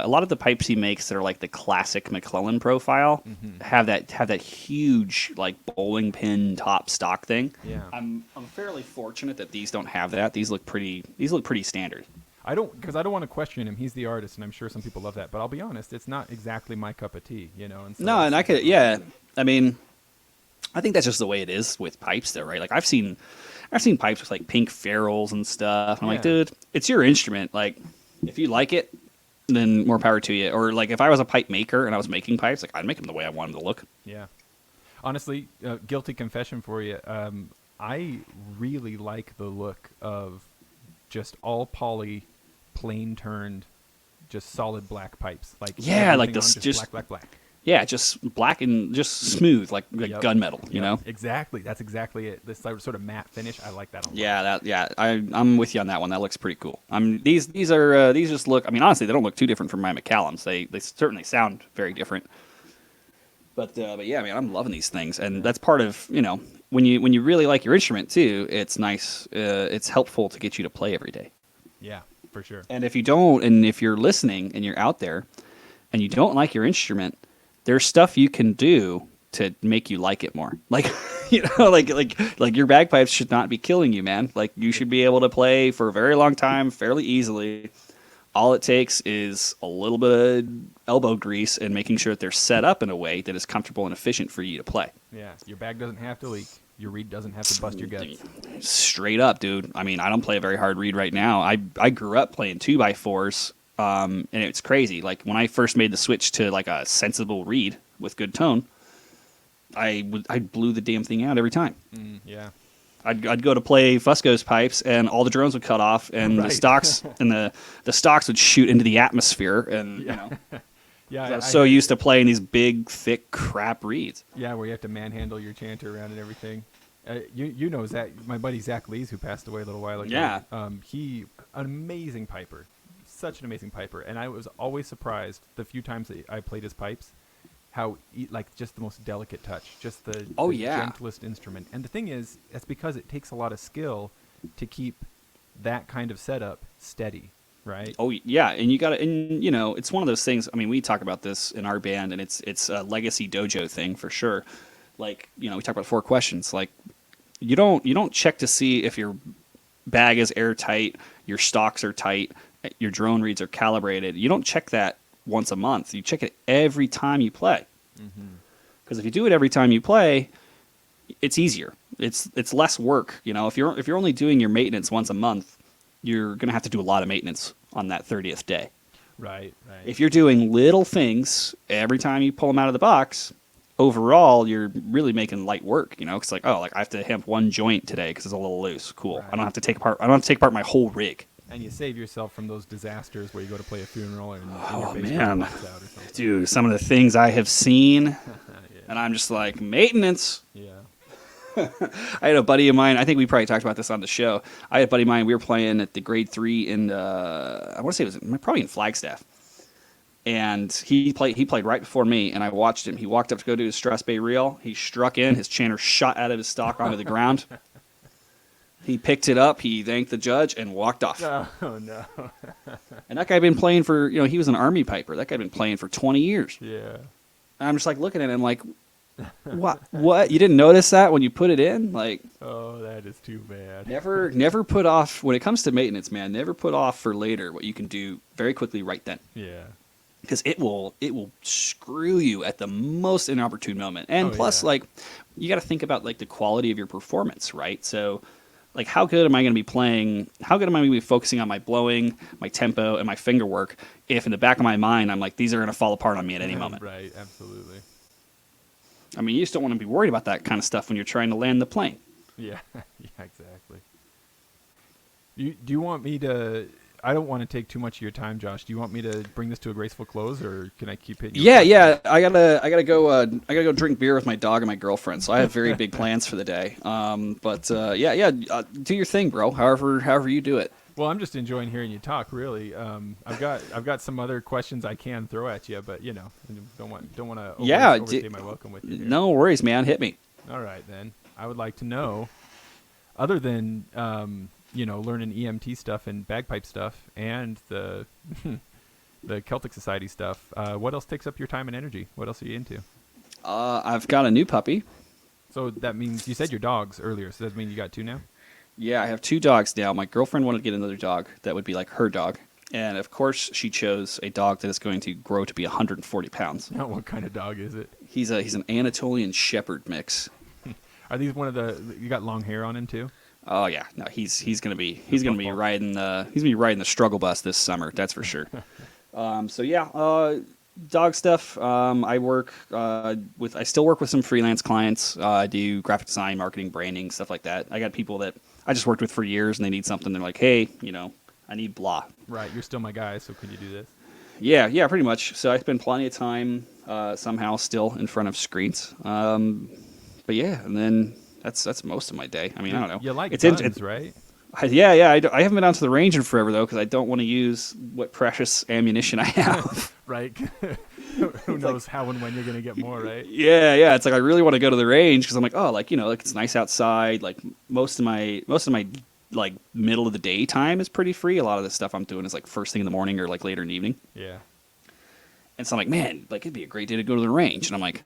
lot of the pipes he makes that are like the classic McClellan profile have that huge like bowling pin top stock thing. Yeah. I'm fairly fortunate that these don't have that. These look pretty standard. Because I don't want to question him. He's the artist, and I'm sure some people love that. But I'll be honest, it's not exactly my cup of tea, And so No, and I could, yeah. I mean, I think that's just the way it is with pipes, though, right? Like I've seen pipes with like pink ferrules and stuff. I'm like, dude, it's your instrument. Like, if you like it, then more power to you. Or like, if I was a pipe maker and I was making pipes, like I'd make them the way I want them to look. Yeah. Honestly, guilty confession for you. I really like the look of just all poly, plain turned, just solid black pipes. Like like this, just black. Yeah, just black and just smooth, like gunmetal. You know, exactly. That's exactly it. This sort of matte finish. I like that a lot. Yeah, I'm with you on that one. That looks pretty cool. These just look. I mean, honestly, they don't look too different from my McCallums. They certainly sound very different. But yeah, I mean, I'm loving these things, and that's part of when you really like your instrument too. It's nice. It's helpful to get you to play every day. Yeah, for sure. And if you don't, and if you're listening and you're out there, and you don't like your instrument, there's stuff you can do to make you like it more. Like like your bagpipes should not be killing you, man. Like you should be able to play for a very long time, fairly easily. All it takes is a little bit of elbow grease and making sure that they're set up in a way that is comfortable and efficient for you to play. Yeah, your bag doesn't have to leak. Your reed doesn't have to bust your guts. Straight up, dude. I mean, I don't play a very hard reed right now. I grew up playing 2x4s, and it's crazy. Like, when I first made the switch to, like, a sensible reed with good tone, I blew the damn thing out every time. Yeah. I'd go to play Fusco's pipes, and all the drones would cut off, and the stocks the stocks would shoot into the atmosphere, and Yeah, I was so used to playing these big, thick, crap reeds. Yeah, where you have to manhandle your chanter around and everything. You know Zach, my buddy Zach Lees, who passed away a little while ago. Yeah. He an amazing piper, such an amazing piper, and I was always surprised the few times that I played his pipes, how like just the most delicate touch, just the gentlest instrument. And the thing is, that's because it takes a lot of skill to keep that kind of setup steady. Right. Oh yeah, and you got to, and it's one of those things. I mean, we talk about this in our band, and it's a legacy dojo thing for sure. Like, we talk about 4 questions. Like, you don't check to see if your bag is airtight, your stocks are tight, your drone reeds are calibrated. You don't check that once a month. You check it every time you play. Because if you do it every time you play, it's easier. It's less work. If you're only doing your maintenance once a month, you're going to have to do a lot of maintenance on that 30th day. Right. If you're doing little things every time you pull them out of the box, overall, you're really making light work, you know, because like, oh, like I have to hemp one joint today because it's a little loose. Cool. Right. I don't have to take apart my whole rig. And you save yourself from those disasters where you go to play a funeral and your Oh bass man, pops out or something. dude, some of the things I have seen, Yeah. and I'm just like, maintenance. Yeah. I had a buddy of mine. I think we probably talked about this on the show. I had a buddy of mine. We were playing at the grade 3 in I want to say it was probably in Flagstaff, and he played right before me, and I watched him. He walked up to go do his Stress Bay reel. He struck in. His chanter shot out of his stock onto the ground. He picked it up. He thanked the judge and walked off. Oh no. And that guy had been playing for, you know, he was an Army piper. That guy had been playing for 20 years. Yeah. And I'm just like looking at him like, what? You didn't notice that when you put it in? Like, Oh, that is too bad. never put off, when it comes to maintenance, man, never put off for later what you can do very quickly right then. Yeah. Because it will screw you at the most inopportune moment. And plus, yeah. like, you got to think about, like, the quality of your performance, right? So, like, how good am I going to be playing? How good am I going to be focusing on my blowing, my tempo, and my finger work if in the back of my mind I'm like, these are going to fall apart on me at any moment? Right, absolutely. I mean, you just don't want to be worried about that kind of stuff when you're trying to land the plane. Yeah, yeah, exactly. Do you want me to... I don't want to take too much of your time, Josh. Do you want me to bring this to a graceful close, or can I keep hitting you? Yeah. I gotta go drink beer with my dog and my girlfriend. So I have very big plans for the day. Do your thing, bro. However you do it. Well, I'm just enjoying hearing you talk. Really, I've got some other questions I can throw at you, but you know, don't want to overstay my welcome with you here. No worries, man. Hit me. All right, then. I would like to know, other than learning EMT stuff and bagpipe stuff and the the Celtic Society stuff, what else takes up your time and energy? What else are you into? I've got a new puppy. So that means you said your dogs earlier. So does that mean you got 2 now? Yeah, I have 2 dogs now. My girlfriend wanted to get another dog that would be like her dog. And, of course, she chose a dog that is going to grow to be 140 pounds. Now, what kind of dog is it? He's an Anatolian Shepherd mix. Are these one of the... You got long hair on him, too? Oh, yeah. No, he's going to be riding the struggle bus this summer. That's for sure. Dog stuff. I still work with some freelance clients. I do graphic design, marketing, branding, stuff like that. I got people that I just worked with for years, and they need something. They're like, hey, I need blah. Right. You're still my guy, so could you do this? Yeah, pretty much. So I spend plenty of time somehow still in front of screens. But yeah, and then that's most of my day. I mean, I don't know. You like guns, right? I haven't been out to the range in forever, though, because I don't want to use what precious ammunition I have. Right. Who knows how and when you're going to get more, right? Yeah. It's like I really want to go to the range because I'm like, oh, like, it's nice outside. Like most of my like middle of the day time is pretty free. A lot of the stuff I'm doing is like first thing in the morning or like later in the evening. Yeah. And so I'm like, man, like it'd be a great day to go to the range. And I'm like,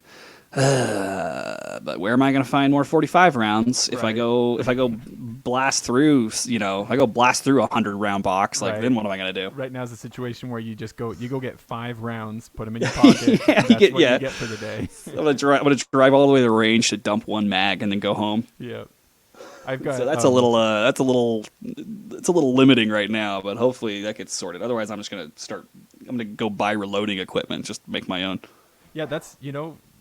but where am I going to find more 45 rounds if I go blast through, if I go blast through 100-round box, like then what am I going to do? Right now is a situation where you just go get 5 rounds, put them in your pocket. You get for the day. I'm going to drive all the way to the range to dump 1 mag and then go home. Yeah. I've got so that's a little limiting right now, but hopefully that gets sorted. Otherwise I'm going to go buy reloading equipment just to make my own. Yeah, that's,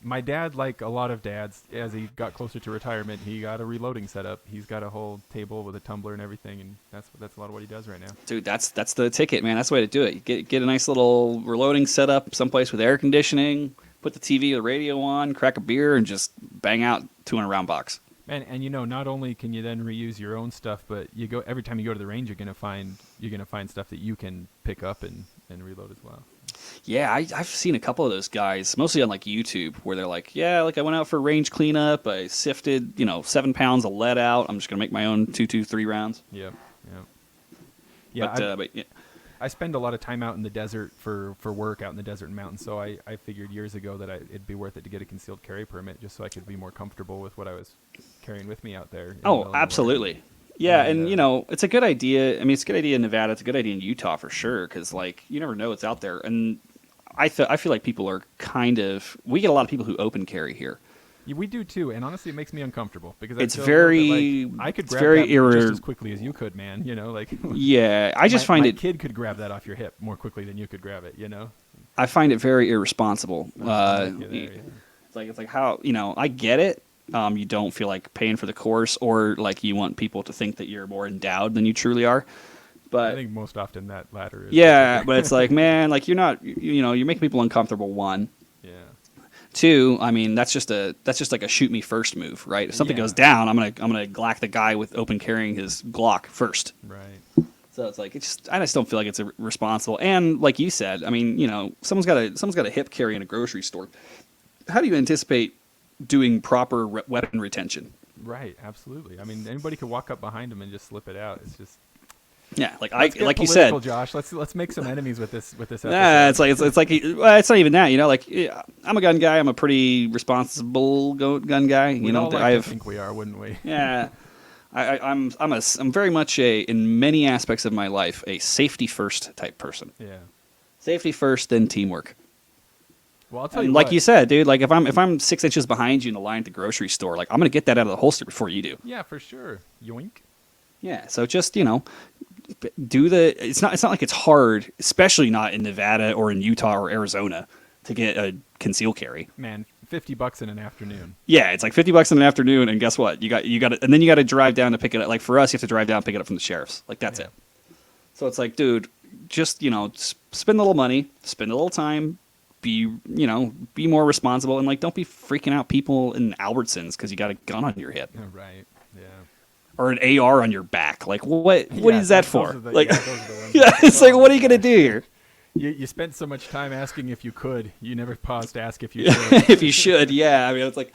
my dad, like a lot of dads, as he got closer to retirement, he got a reloading setup. He's got a whole table with a tumbler and everything, and that's a lot of what he does right now. Dude, that's the ticket, man. That's the way to do it. Get a nice little reloading setup someplace with air conditioning, put the TV or the radio on, crack a beer, and just bang out 200-round box. And not only can you then reuse your own stuff, but every time you go to the range, you're gonna find stuff that you can pick up and reload as well. Yeah, I've seen a couple of those guys, mostly on like YouTube, where they're like, yeah, like I went out for range cleanup, I sifted 7 pounds of lead out, I'm just gonna make my own 2-3 rounds. Yeah. But I spend a lot of time out in the desert for work out in the desert and mountains, so I figured years ago that it'd be worth it to get a concealed carry permit just so I could be more comfortable with what I was carrying with me out there. Oh, absolutely. Yeah, and it's a good idea. I mean, it's a good idea in Nevada. It's a good idea in Utah for sure, because like you never know what's out there. And I feel like people are we get a lot of people who open carry here. Yeah, we do too, and honestly, it makes me uncomfortable because it's very. I could grab that just as quickly as you could, man. Yeah, I just find my kid could grab that off your hip more quickly than you could grab it. I find it very irresponsible. It's like how, I get it. You don't feel like paying for the course, or like you want people to think that you're more endowed than you truly are. But I think most often that latter is. Yeah, but it's like, man, like you're not, you're making people uncomfortable. One. Yeah. Two, I mean, that's just like a shoot me first move, right? If something goes down, I'm gonna glack the guy with open carrying his Glock first. Right. So it's like I just don't feel like it's responsible. And like you said, I mean, someone's got a hip carry in a grocery store. How do you anticipate doing proper weapon retention? Right. Absolutely. I mean, anybody could walk up behind him and just slip it out. It's just. Yeah, like you said, Josh. Let's make some enemies with this episode. Yeah, it's like well, it's not even that. Like I'm a gun guy. I'm a pretty responsible gun guy. I think we are, wouldn't we? Yeah, I'm very much in many aspects of my life a safety first type person. Yeah, safety first, then teamwork. Well, I'll tell you. Like you said, dude. Like if I'm 6 inches behind you in the line at the grocery store, like I'm gonna get that out of the holster before you do. Yeah, for sure. Yoink. Yeah. So just it's not like it's hard, especially not in Nevada or in Utah or Arizona, to get a conceal carry. Man, $50 in an afternoon. Yeah, it's like $50 in an afternoon, and guess what? You got and then you got to drive down to pick it up. Like for us, you have to drive down and pick it up from the sheriff's. Like that's it. So it's like, dude, just spend a little money, spend a little time, be more responsible, and like don't be freaking out people in Albertsons because you got a gun on your hip. Right. Yeah. Or an AR on your back. Like, what is that for? Yeah, it's like, what are you going to do here? You spent so much time asking if you could. You never paused to ask if you should. If you should, yeah. I mean, I was like,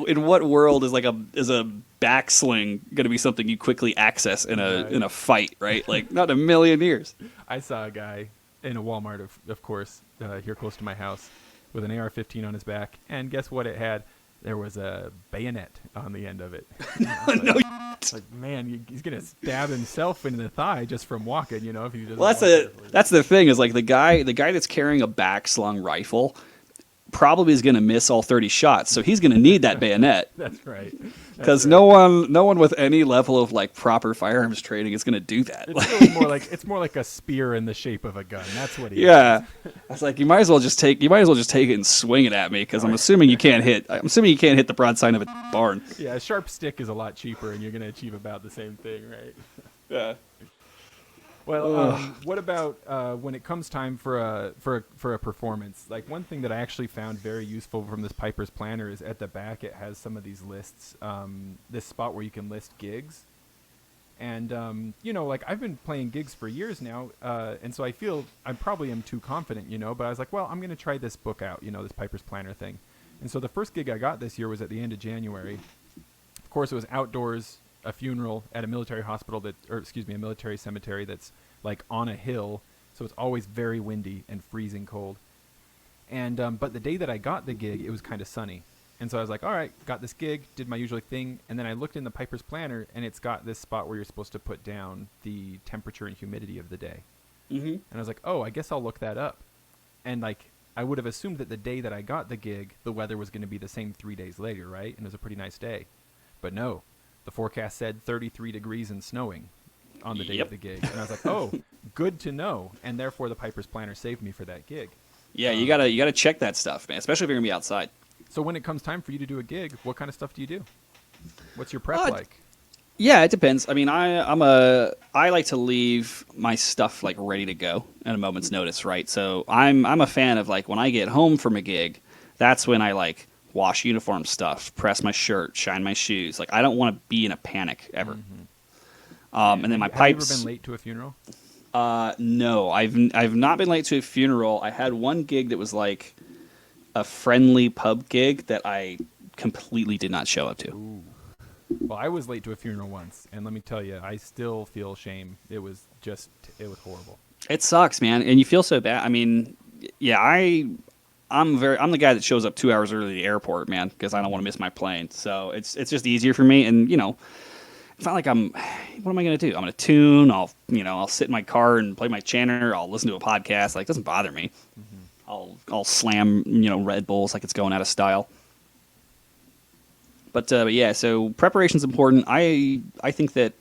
in what world is a backsling going to be something you quickly access in a fight, right? Like, not in a million years. I saw a guy in a Walmart, of course, here close to my house, with an AR-15 on his back, and guess what it had? There was a bayonet on the end of it. Like, man, he's gonna stab himself in the thigh just from walking. If he doesn't. Well, that's the thing is like the guy that's carrying a backslung rifle probably is gonna miss all 30 shots, so he's gonna need that bayonet. That's right. Because no one with any level of like proper firearms training is gonna do that. It's more like a spear in the shape of a gun. That's what he. Yeah, I was like, you might as well just take it and swing it at me because I'm assuming you can't hit the broadside of a barn. Yeah, a sharp stick is a lot cheaper, and you're gonna achieve about the same thing, right? Yeah. Well, what about when it comes time for a performance? Like one thing that I actually found very useful from this Piper's Planner is at the back it has some of these lists, this spot where you can list gigs. And, like I've been playing gigs for years now, and so I feel I probably am too confident, but I was like, well, I'm going to try this book out, this Piper's Planner thing. And so the first gig I got this year was at the end of January. Of course, it was outdoors, a funeral at a military hospital a military cemetery that's like on a hill, so it's always very windy and freezing cold. And but the day that I got the gig, it was kind of sunny, and so I was like, all right, got this gig, did my usual thing, and then I looked in the Piper's Planner, and it's got this spot where you're supposed to put down the temperature and humidity of the day. Mm-hmm. And I was like, oh, I guess I'll look that up. And like I would have assumed that the day that I got the gig, the weather was going to be the same 3 days later, right? And it was a pretty nice day, but no. The forecast said 33 degrees and snowing on the day of the gig. And I was like, oh, good to know. And therefore, the Piper's Planner saved me for that gig. Yeah, you gotta check that stuff, man, especially if you're going to be outside. So when it comes time for you to do a gig, what kind of stuff do you do? What's your prep like? Yeah, it depends. I mean, I like to leave my stuff like ready to go at a moment's notice, right? So I'm a fan of like when I get home from a gig, that's when I like wash uniform stuff, press my shirt, shine my shoes. Like I don't want to be in a panic ever. Mm-hmm. And then my pipes. Have you ever been late to a funeral? No, I've not been late to a funeral. I had one gig that was like a friendly pub gig that I completely did not show up to. Ooh. Well, I was late to a funeral once, and let me tell you, I still feel shame. It was horrible. It sucks, man, and you feel so bad. I mean, yeah, I'm the guy that shows up 2 hours early to the airport, man, because I don't want to miss my plane. So it's just easier for me, and it's not like what am I going to do? I'm going to tune. I'll sit in my car and play my Chanter. I'll listen to a podcast. Like, it doesn't bother me. Mm-hmm. I'll slam Red Bulls like it's going out of style. But yeah, so preparation's important. I think that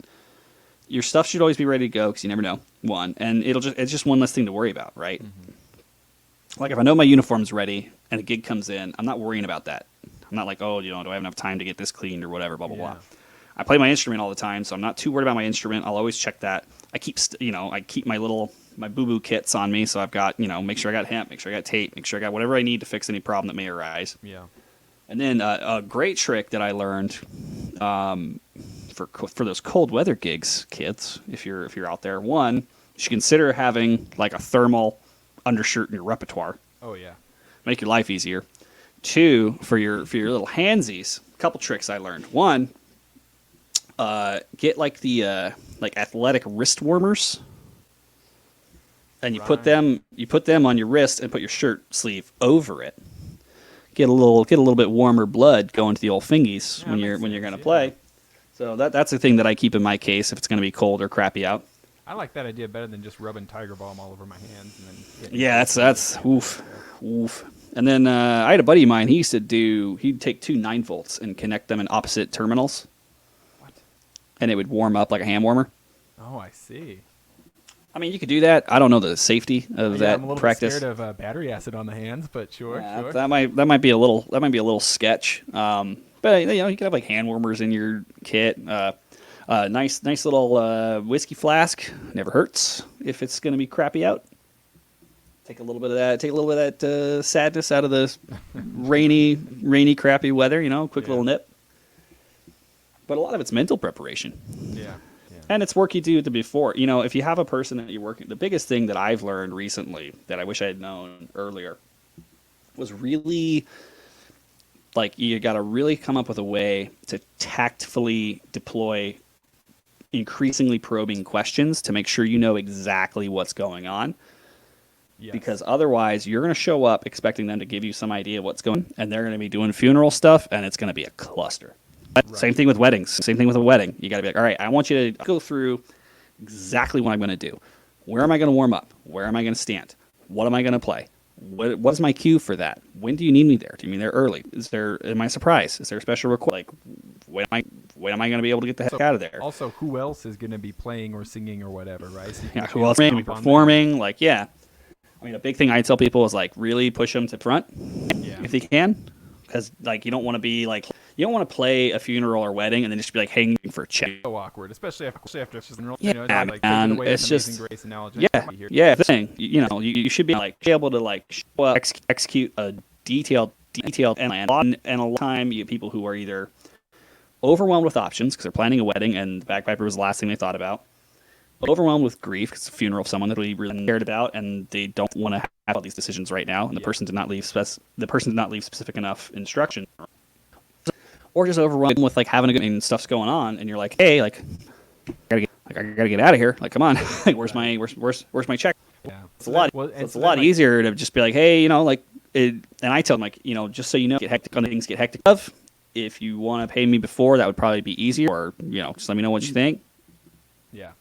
your stuff should always be ready to go because you never know. One, and it's just one less thing to worry about, right? Mm-hmm. Like if I know my uniform's ready and a gig comes in, I'm not worrying about that. I'm not like, oh, do I have enough time to get this cleaned or whatever, blah, blah, Yeah. blah. I play my instrument all the time, so I'm not too worried about my instrument. I'll always check that. I keep my boo-boo kits on me, so I've got, make sure I got hemp, make sure I got tape, make sure I got whatever I need to fix any problem that may arise. Yeah. And then a great trick that I learned for those cold weather gigs, kids, if you're out there, one, you should consider having like a thermal undershirt in your repertoire. Oh yeah. Make your life easier. Two, for your little handsies, a couple tricks I learned. One, get like the like athletic wrist warmers, and you put them on your wrist and put your shirt sleeve over it. Get a little bit warmer blood going to the old fingies when you're going to play. So that's the thing that I keep in my case if it's going to be cold or crappy out. I like that idea better than just rubbing Tiger Balm all over my hands and then. Yeah, that's oof. And then I had a buddy of mine. He'd take two 9-volts and connect them in opposite terminals. What? And it would warm up like a hand warmer. Oh, I see. I mean, you could do that. I don't know the safety of that I'm a little practice. bit scared of battery acid on the hands, but sure. That might be a little sketch. But you could have like hand warmers in your kit. Nice little whiskey flask. Never hurts if it's going to be crappy out. Take a little bit of that sadness out of the rainy, crappy weather. Quick little nip. But a lot of it's mental preparation. Yeah. And it's work you do before. If you have a person that you're working, the biggest thing that I've learned recently that I wish I had known earlier was really, like, you got to really come up with a way to tactfully deploy increasingly probing questions to make sure you know exactly what's going on. Yes. Because otherwise, you're going to show up expecting them to give you some idea of what's going on, and they're going to be doing funeral stuff, and it's going to be a cluster. Right. Same thing with weddings. Same thing with a wedding. You got to be like, all right, I want you to go through exactly what I'm going to do. Where am I going to warm up? Where am I going to stand? What am I going to play? What's my cue for that? When do you need me there? Do you mean there early? Am I surprised? Is there a special request? Like, when am I going to be able to get the heck out of there? Also, who else is going to be playing or singing or whatever, right? So who else is going to be performing? Like, yeah. I mean, a big thing I tell people is like really push them to front if they can, because like you don't want to play a funeral or wedding and then just be like hanging for a check. So awkward, especially after it's just it's just grace analogy. Thing. You should be like able to like show up, execute a detailed plan. And a lot of time, you have people who are either overwhelmed with options because they're planning a wedding and the bagpiper was the last thing they thought about. Overwhelmed with grief because it's a funeral of someone that we really cared about, and they don't want to have all these decisions right now. And the person did not leave specific enough instruction, or just overwhelmed with like having a good and stuff's going on, and you're like, hey, like, I gotta get out of here. Like, come on, like, where's my check? Yeah, it's a lot easier to just be like, hey, and I tell them like, just so you know, get hectic on things, get hectic. If you want to pay me before, that would probably be easier, or just let me know what you think. Yeah.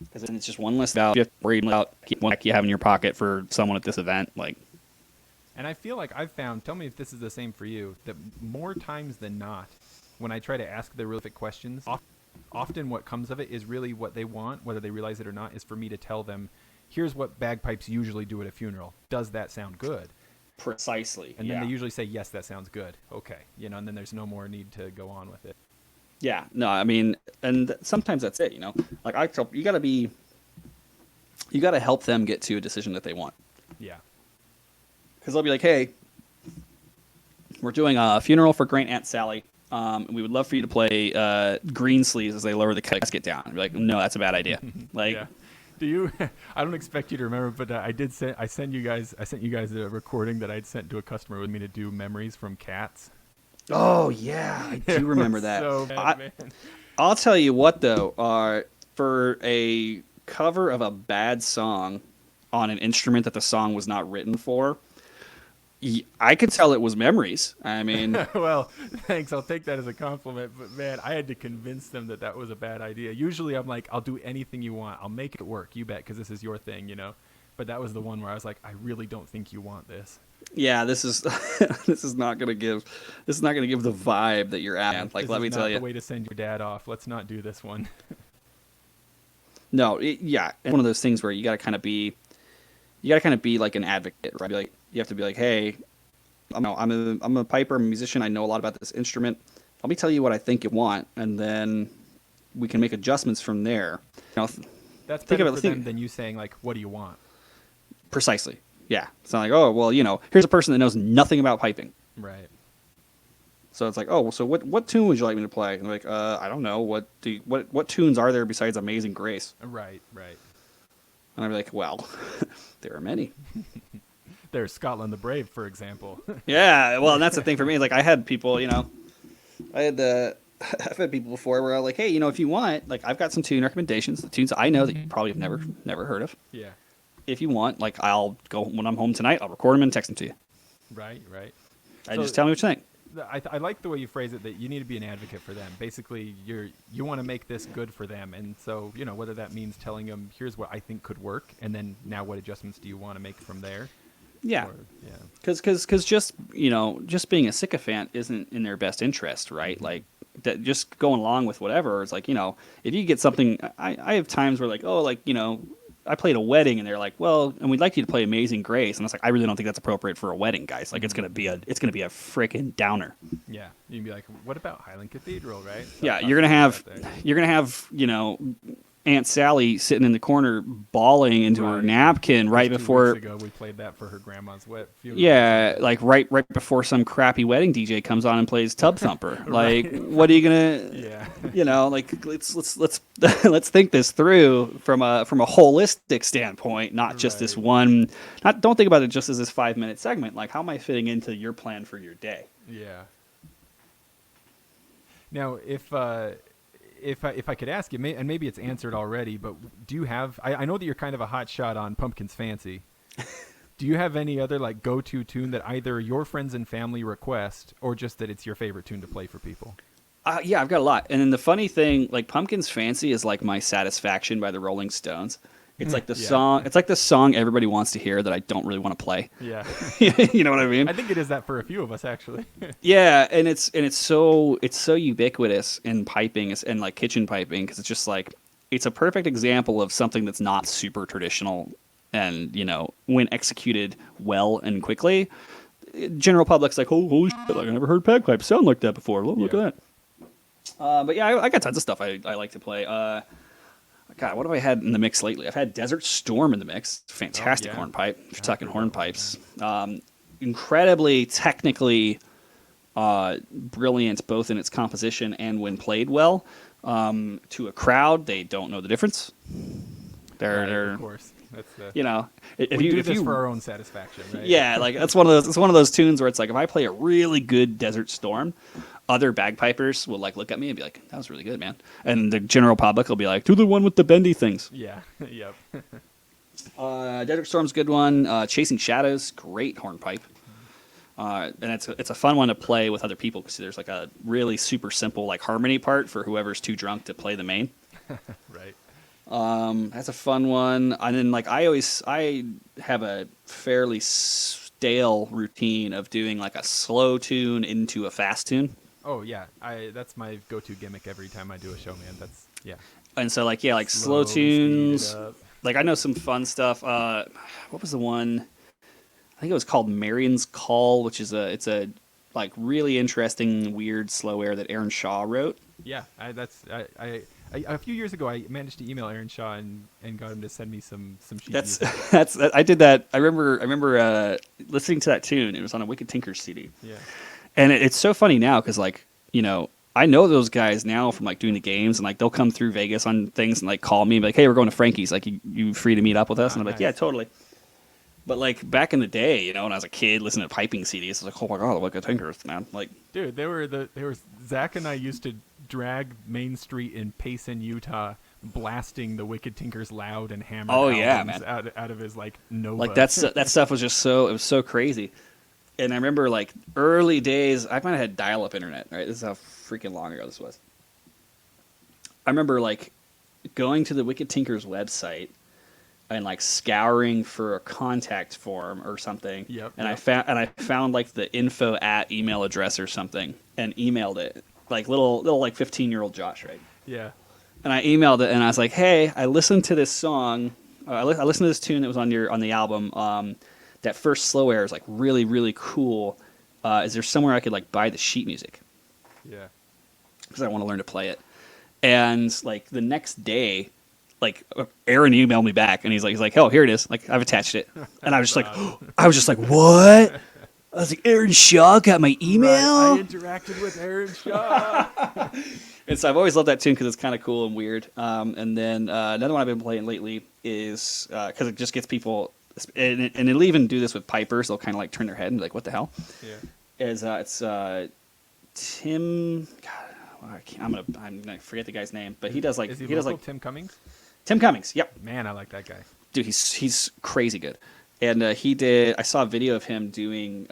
Because then it's just one less value you have to worry about what you have in your pocket for someone at this event. Like, and I feel like I've found, tell me if this is the same for you, that more times than not, when I try to ask the real questions, often what comes of it is really what they want, whether they realize it or not, is for me to tell them, here's what bagpipes usually do at a funeral. Does that sound good? Precisely. And then they usually say, yes, that sounds good. Okay. And then there's no more need to go on with it. Yeah, no, I mean, and sometimes that's it, Like I tell you gotta help them get to a decision that they want. Yeah. Because they'll be like, hey, we're doing a funeral for Great Aunt Sally. We would love for you to play green sleeves as they lower the casket down. I'd be like, no, that's a bad idea. Like, yeah. Do you? I don't expect you to remember, but I sent you guys a recording that I'd sent to a customer with me to do memories from cats. Oh yeah, I do remember that. So bad, man. I'll tell you what though, for a cover of a bad song on an instrument that the song was not written for, I could tell it was memories. I mean, well, thanks. I'll take that as a compliment. But man, I had to convince them that was a bad idea. Usually, I'm like, I'll do anything you want. I'll make it work. You bet, because this is your thing, But that was the one where I was like, I really don't think you want this. Yeah, this is this is not gonna give the vibe that you're at. Like, let me tell you, the way to send your dad off. Let's not do this one. No, it's one of those things where you gotta kind of be like an advocate, right? You have to be like, hey, I'm a piper, I'm a musician. I know a lot about this instrument. Let me tell you what I think you want, and then we can make adjustments from there. That's better for them than you saying like, "What do you want?" Precisely. Yeah. It's not like, oh, well, here's a person that knows nothing about piping. Right. So it's like, oh, so what tune would you like me to play? And they're like, I don't know. What tunes are there besides Amazing Grace? Right, right. And I'm like, well, there are many. There's Scotland the Brave, for example. Yeah, well, and that's the thing for me. Like, I had people, I've had people before where I'm like, hey, if you want, like, I've got some tune recommendations, the tunes I know that you probably have never heard of. Yeah. If you want, like, I'll go when I'm home tonight. I'll record them and text them to you. Right, right. And just tell me what you think. I like the way you phrase it, that you need to be an advocate for them. Basically, you want to make this good for them, and so whether that means telling them, here's what I think could work, and then now what adjustments do you want to make from there? Yeah, or, yeah. Because just being a sycophant isn't in their best interest, right? Like that, just going along with whatever. It's like if you get something, I have times where like I played a wedding and they're like, well, and we'd like you to play Amazing Grace, and it's like I really don't think that's appropriate for a wedding, guys. Like it's gonna be a freaking downer. Yeah, you can be like, what about Highland Cathedral, right? Yeah, you're gonna have Aunt Sally sitting in the corner bawling into her napkin right before. 2 weeks ago, we played that for her grandma's funeral. Yeah, like right before some crappy wedding DJ comes on and plays Tub Thumper. Like, right. What are you gonna? Yeah. Like let's think this through from a holistic standpoint, not just this one. Don't think about it just as this 5-minute segment. Like, how am I fitting into your plan for your day? Yeah. Now, if I could ask you, and maybe it's answered already, but do you have? I know that you're kind of a hot shot on Pumpkin's Fancy. Do you have any other like go-to tune that either your friends and family request, or just that it's your favorite tune to play for people? Yeah, I've got a lot. And then the funny thing, like Pumpkin's Fancy is like My Satisfaction by the Rolling Stones. It's like the song. It's like the song everybody wants to hear that I don't really want to play. Yeah, you know what I mean. I think it is that for a few of us, actually. Yeah, and it's so ubiquitous in piping and like kitchen piping, because it's just like it's a perfect example of something that's not super traditional, and when executed well and quickly, general public's like, oh, holy shit, like I never heard bagpipes sound like that before. Look at that. But yeah, I got tons of stuff I like to play. God, what have I had in the mix lately? I've had Desert Storm in the mix. Fantastic hornpipe. If you're talking hornpipes. Incredibly technically brilliant, both in its composition and when played well. To a crowd, they don't know the difference. They're of course. That's the, if we you do if this you for our own satisfaction, right? Yeah, like it's one of those tunes where it's like if I play a really good Desert Storm, other bagpipers will like look at me and be like, "That was really good, man," and the general public will be like, "Do the one with the bendy things." Yeah. Yep. Desert Storm's a good one. Chasing Shadows, great hornpipe. And it's a fun one to play with other people because there's like a really super simple like harmony part for whoever's too drunk to play the main. Right. That's a fun one. And then like I have a fairly stale routine of doing like a slow tune into a fast tune. Oh yeah, that's my go-to gimmick every time I do a show, man. And so like slow tunes. Like I know some fun stuff. What was the one? I think it was called Marion's Call, which is a like really interesting weird slow air that Aaron Shaw wrote. Yeah, a few years ago I managed to email Aaron Shaw and got him to send me some sheet music. I did that. I remember listening to that tune. It was on a Wicked Tinkers CD. Yeah. And it's so funny now because, like, I know those guys now from, like, doing the games. And, like, they'll come through Vegas on things and, like, call me and be like, hey, we're going to Frankie's. Like, you free to meet up with us? And I'm like, yeah, totally. But, like, back in the day, when I was a kid listening to piping CDs, I was like, oh, my God, Wicked Tinkers, man. Like, dude, they were Zach and I used to drag Main Street in Payson, Utah, blasting the Wicked Tinkers loud and hammered albums out of his, like, Nova. Like, that stuff was just it was so crazy. And I remember, like, early days, I might have had dial-up internet, right? This is how freaking long ago this was. I remember, like, going to the Wicked Tinkers website and, like, scouring for a contact form or something. Yep. I found, like, the info @ email address or something and emailed it. Like, little like, 15-year-old Josh, right? Yeah. And I emailed it, and I was like, hey, I listened to this song. I listened to this tune that was on the album. That first slow air is like really, really cool. is there somewhere I could like buy the sheet music? Yeah. Because I want to learn to play it. And like the next day, like Aaron emailed me back, and he's like, "Oh, here it is. Like I've attached it." And I was just like, "What?" I was like, "Aaron Shaw got my email." Right. I interacted with Aaron Shaw. And so I've always loved that tune because it's kind of cool and weird. And then another one I've been playing lately is because it just gets people, and it'll even do this with pipers. They'll kind of like turn their head and be like, "What the hell?" Yeah. It's Tim. God, I'm gonna forget the guy's name, but he does like is he does local, like Tim Cummings. Tim Cummings. Yep. Man, I like that guy. Dude, he's crazy good. And he did. I saw a video of him doing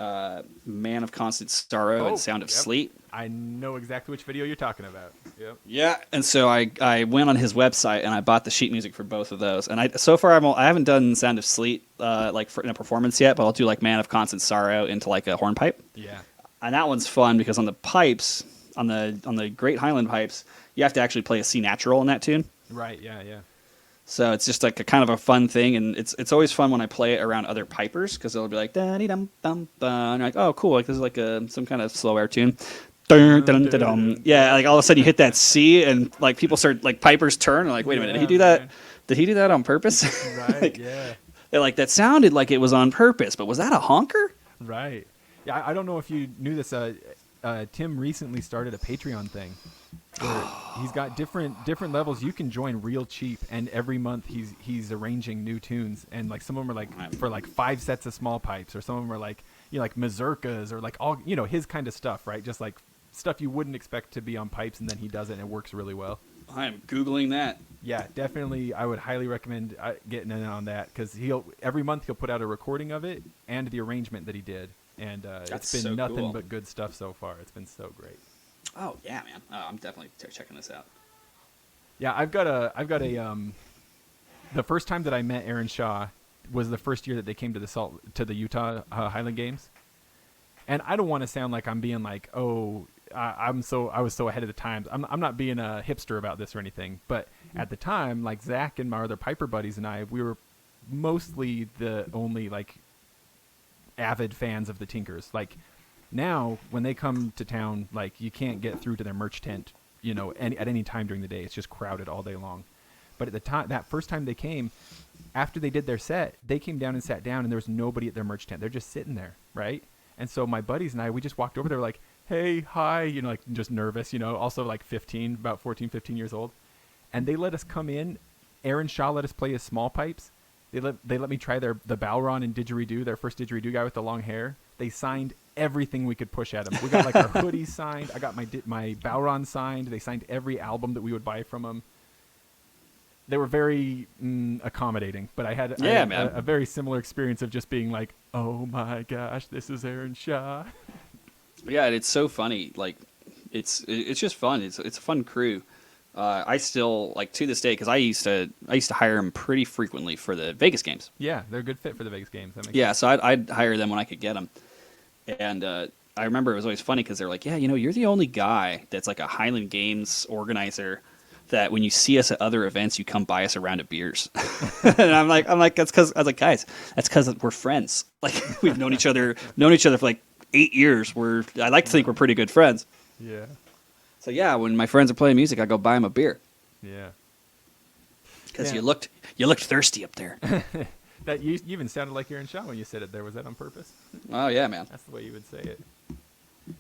"Man of Constant Sorrow" and "Sound of Sleet." I know exactly which video you're talking about. Yep. Yeah. And so I went on his website and I bought the sheet music for both of those. And so far I haven't done "Sound of Sleet" in a performance yet, but I'll do like "Man of Constant Sorrow" into like a hornpipe. Yeah. And that one's fun because on the pipes, on the Great Highland pipes, you have to actually play a C natural in that tune. Right. Yeah. Yeah. So it's just like a kind of a fun thing, and it's always fun when I play it around other pipers because they'll be like da dee dum dum dum, and you're like, oh cool, like this is like some kind of slow air tune. Dun, dun, dun, dun. Yeah, like all of a sudden you hit that C, and like people start like pipers turn, and like wait a minute, did he do that? Man. Did he do that on purpose? Right. Like, yeah. They're like that sounded like it was on purpose, but was that a honker? Right. Yeah, I don't know if you knew this. Tim recently started a Patreon thing. Where he's got different levels. You can join real cheap, and every month he's arranging new tunes, and like some of them are like for like 5 sets of small pipes, or some of them are like like mazurkas, or like all his kind of stuff, right? Just like stuff you wouldn't expect to be on pipes, and then he does it, and it works really well. I'm googling that. Yeah, definitely. I would highly recommend getting in on that because every month he'll put out a recording of it and the arrangement that he did, and it's been nothing cool. but good stuff so far. It's been so great. Oh yeah, man! I'm definitely checking this out. Yeah, I've got a. The first time that I met Aaron Shaw was the first year that they came to the Utah Highland Games, and I don't want to sound like I'm being like, oh, I was so ahead of the times. I'm not being a hipster about this or anything, but at the time, like Zach and my other piper buddies and I, we were mostly the only like avid fans of the Tinkers. Like now, when they come to town, like you can't get through to their merch tent, at any time during the day. It's just crowded all day long. But at the time, that first time they came, after they did their set, they came down and sat down, and there was nobody at their merch tent. They're just sitting there, right? And so my buddies and I, we just walked over there like, hey, hi, like just nervous, also like 14, 15 years old. And they let us come in. Aaron Shaw let us play his small pipes. They let me try the Balron and didgeridoo, their first didgeridoo guy with the long hair. They signed everything we could push at them. We got like our hoodies signed. I got my Balron signed. They signed every album that we would buy from them. They were very accommodating, but I had a very similar experience of just being like, oh my gosh, this is Aaron Shaw. Yeah, it's so funny. Like, it's just fun. It's a fun crew. I still like to this day because I used to hire them pretty frequently for the Vegas games. Yeah, they're a good fit for the Vegas games. That makes sense. So I'd hire them when I could get them. And I remember it was always funny because they're like, yeah, you're the only guy that's like a Highland Games organizer that when you see us at other events, you come buy us a round of beers. And I'm like, that's because I was like, guys, that's because we're friends. Like we've known each other for like 8 years. I like to think we're pretty good friends. Yeah. So yeah, when my friends are playing music, I go buy them a beer. Yeah. Because you looked thirsty up there. That you even sounded like Aaron Shaw when you said it there. Was that on purpose? Oh yeah, man. That's the way you would say it.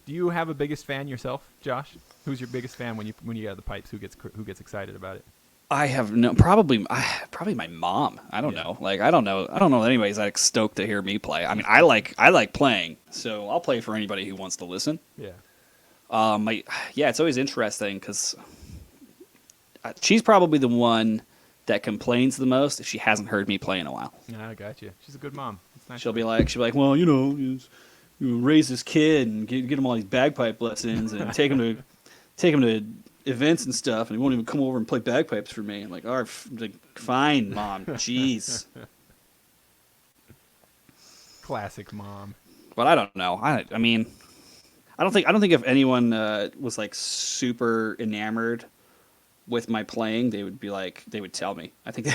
Do you have a biggest fan yourself, Josh? Who's your biggest fan when you get the pipes? Who gets excited about it? I have probably my mom. I don't know. Like I don't know that anybody's like stoked to hear me play. I mean, I like playing, so I'll play for anybody who wants to listen. Yeah. It's always interesting because she's probably the one that complains the most if she hasn't heard me play in a while. Yeah, I got you. She's a good mom. It's nice. She'll be like, well, you raise this kid and get him all these bagpipe lessons and take him to events and stuff, and he won't even come over and play bagpipes for me. I'm like, all right, fine, mom. Jeez. Classic mom. But I don't know. I mean, I don't think if anyone was like super enamored with my playing, they would tell me. I think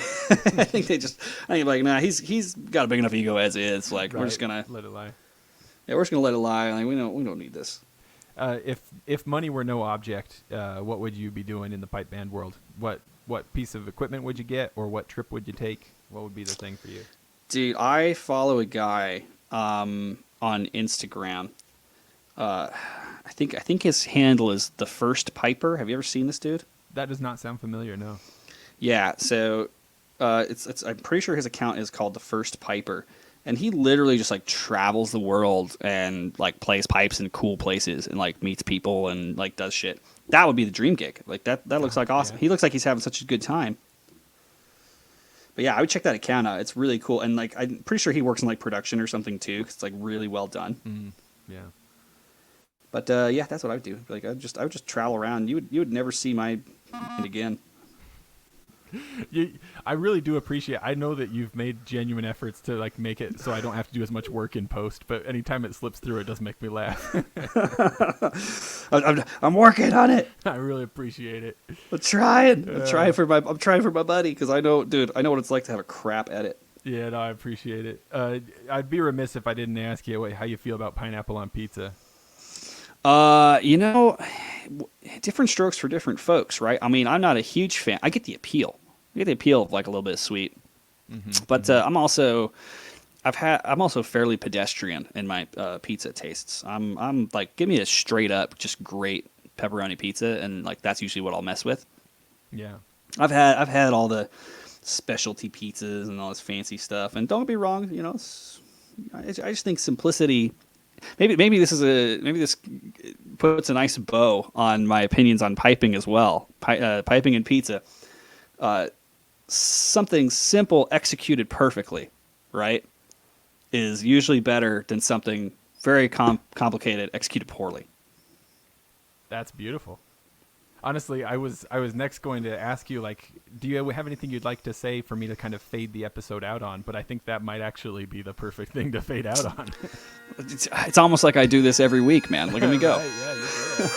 they'd be like, nah, he's got a big enough ego as is. Like, right. We're just gonna let it lie. Yeah, we're just gonna let it lie. Like we don't need this. If money were no object, what would you be doing in the pipe band world? What piece of equipment would you get, or what trip would you take? What would be the thing for you? Dude, I follow a guy on Instagram. I think his handle is The First Piper. Have you ever seen this dude? That does not sound familiar. No. Yeah, so it's I'm pretty sure his account is called The First Piper, and he literally just like travels the world and like plays pipes in cool places and like meets people and like does shit. That would be the dream gig. Like that looks like awesome. Yeah. He looks like he's having such a good time. But yeah, I would check that account out. It's really cool, and like I'm pretty sure he works in like production or something too, because it's like really well done. Yeah. But yeah, that's what I would do. Like I would just travel around. You would never see my again. I really do appreciate. I know that you've made genuine efforts to like make it so I don't have to do as much work in post. But anytime it slips through, it does make me laugh. I'm working on it. I really appreciate it. I'm trying. I'm trying for my buddy, because I know what it's like to have a crap edit. Yeah, no, I appreciate it. I'd be remiss if I didn't ask you how you feel about pineapple on pizza. Different strokes for different folks, right? I mean, I'm not a huge fan. I get the appeal. Of like a little bit of sweet, but I'm also fairly pedestrian in my pizza tastes. I'm like, give me a straight up, just great pepperoni pizza, and like that's usually what I'll mess with. Yeah, I've had all the specialty pizzas and all this fancy stuff, and don't get me wrong, I just think simplicity. Maybe this puts a nice bow on my opinions on piping as well. Piping and pizza. Something simple executed perfectly, right, is usually better than something very complicated executed poorly. That's beautiful. Honestly, I was next going to ask you, like, do you have anything you'd like to say for me to kind of fade the episode out on? But I think that might actually be the perfect thing to fade out on. It's almost like I do this every week, man. Look at me go. Right, yeah, you're good.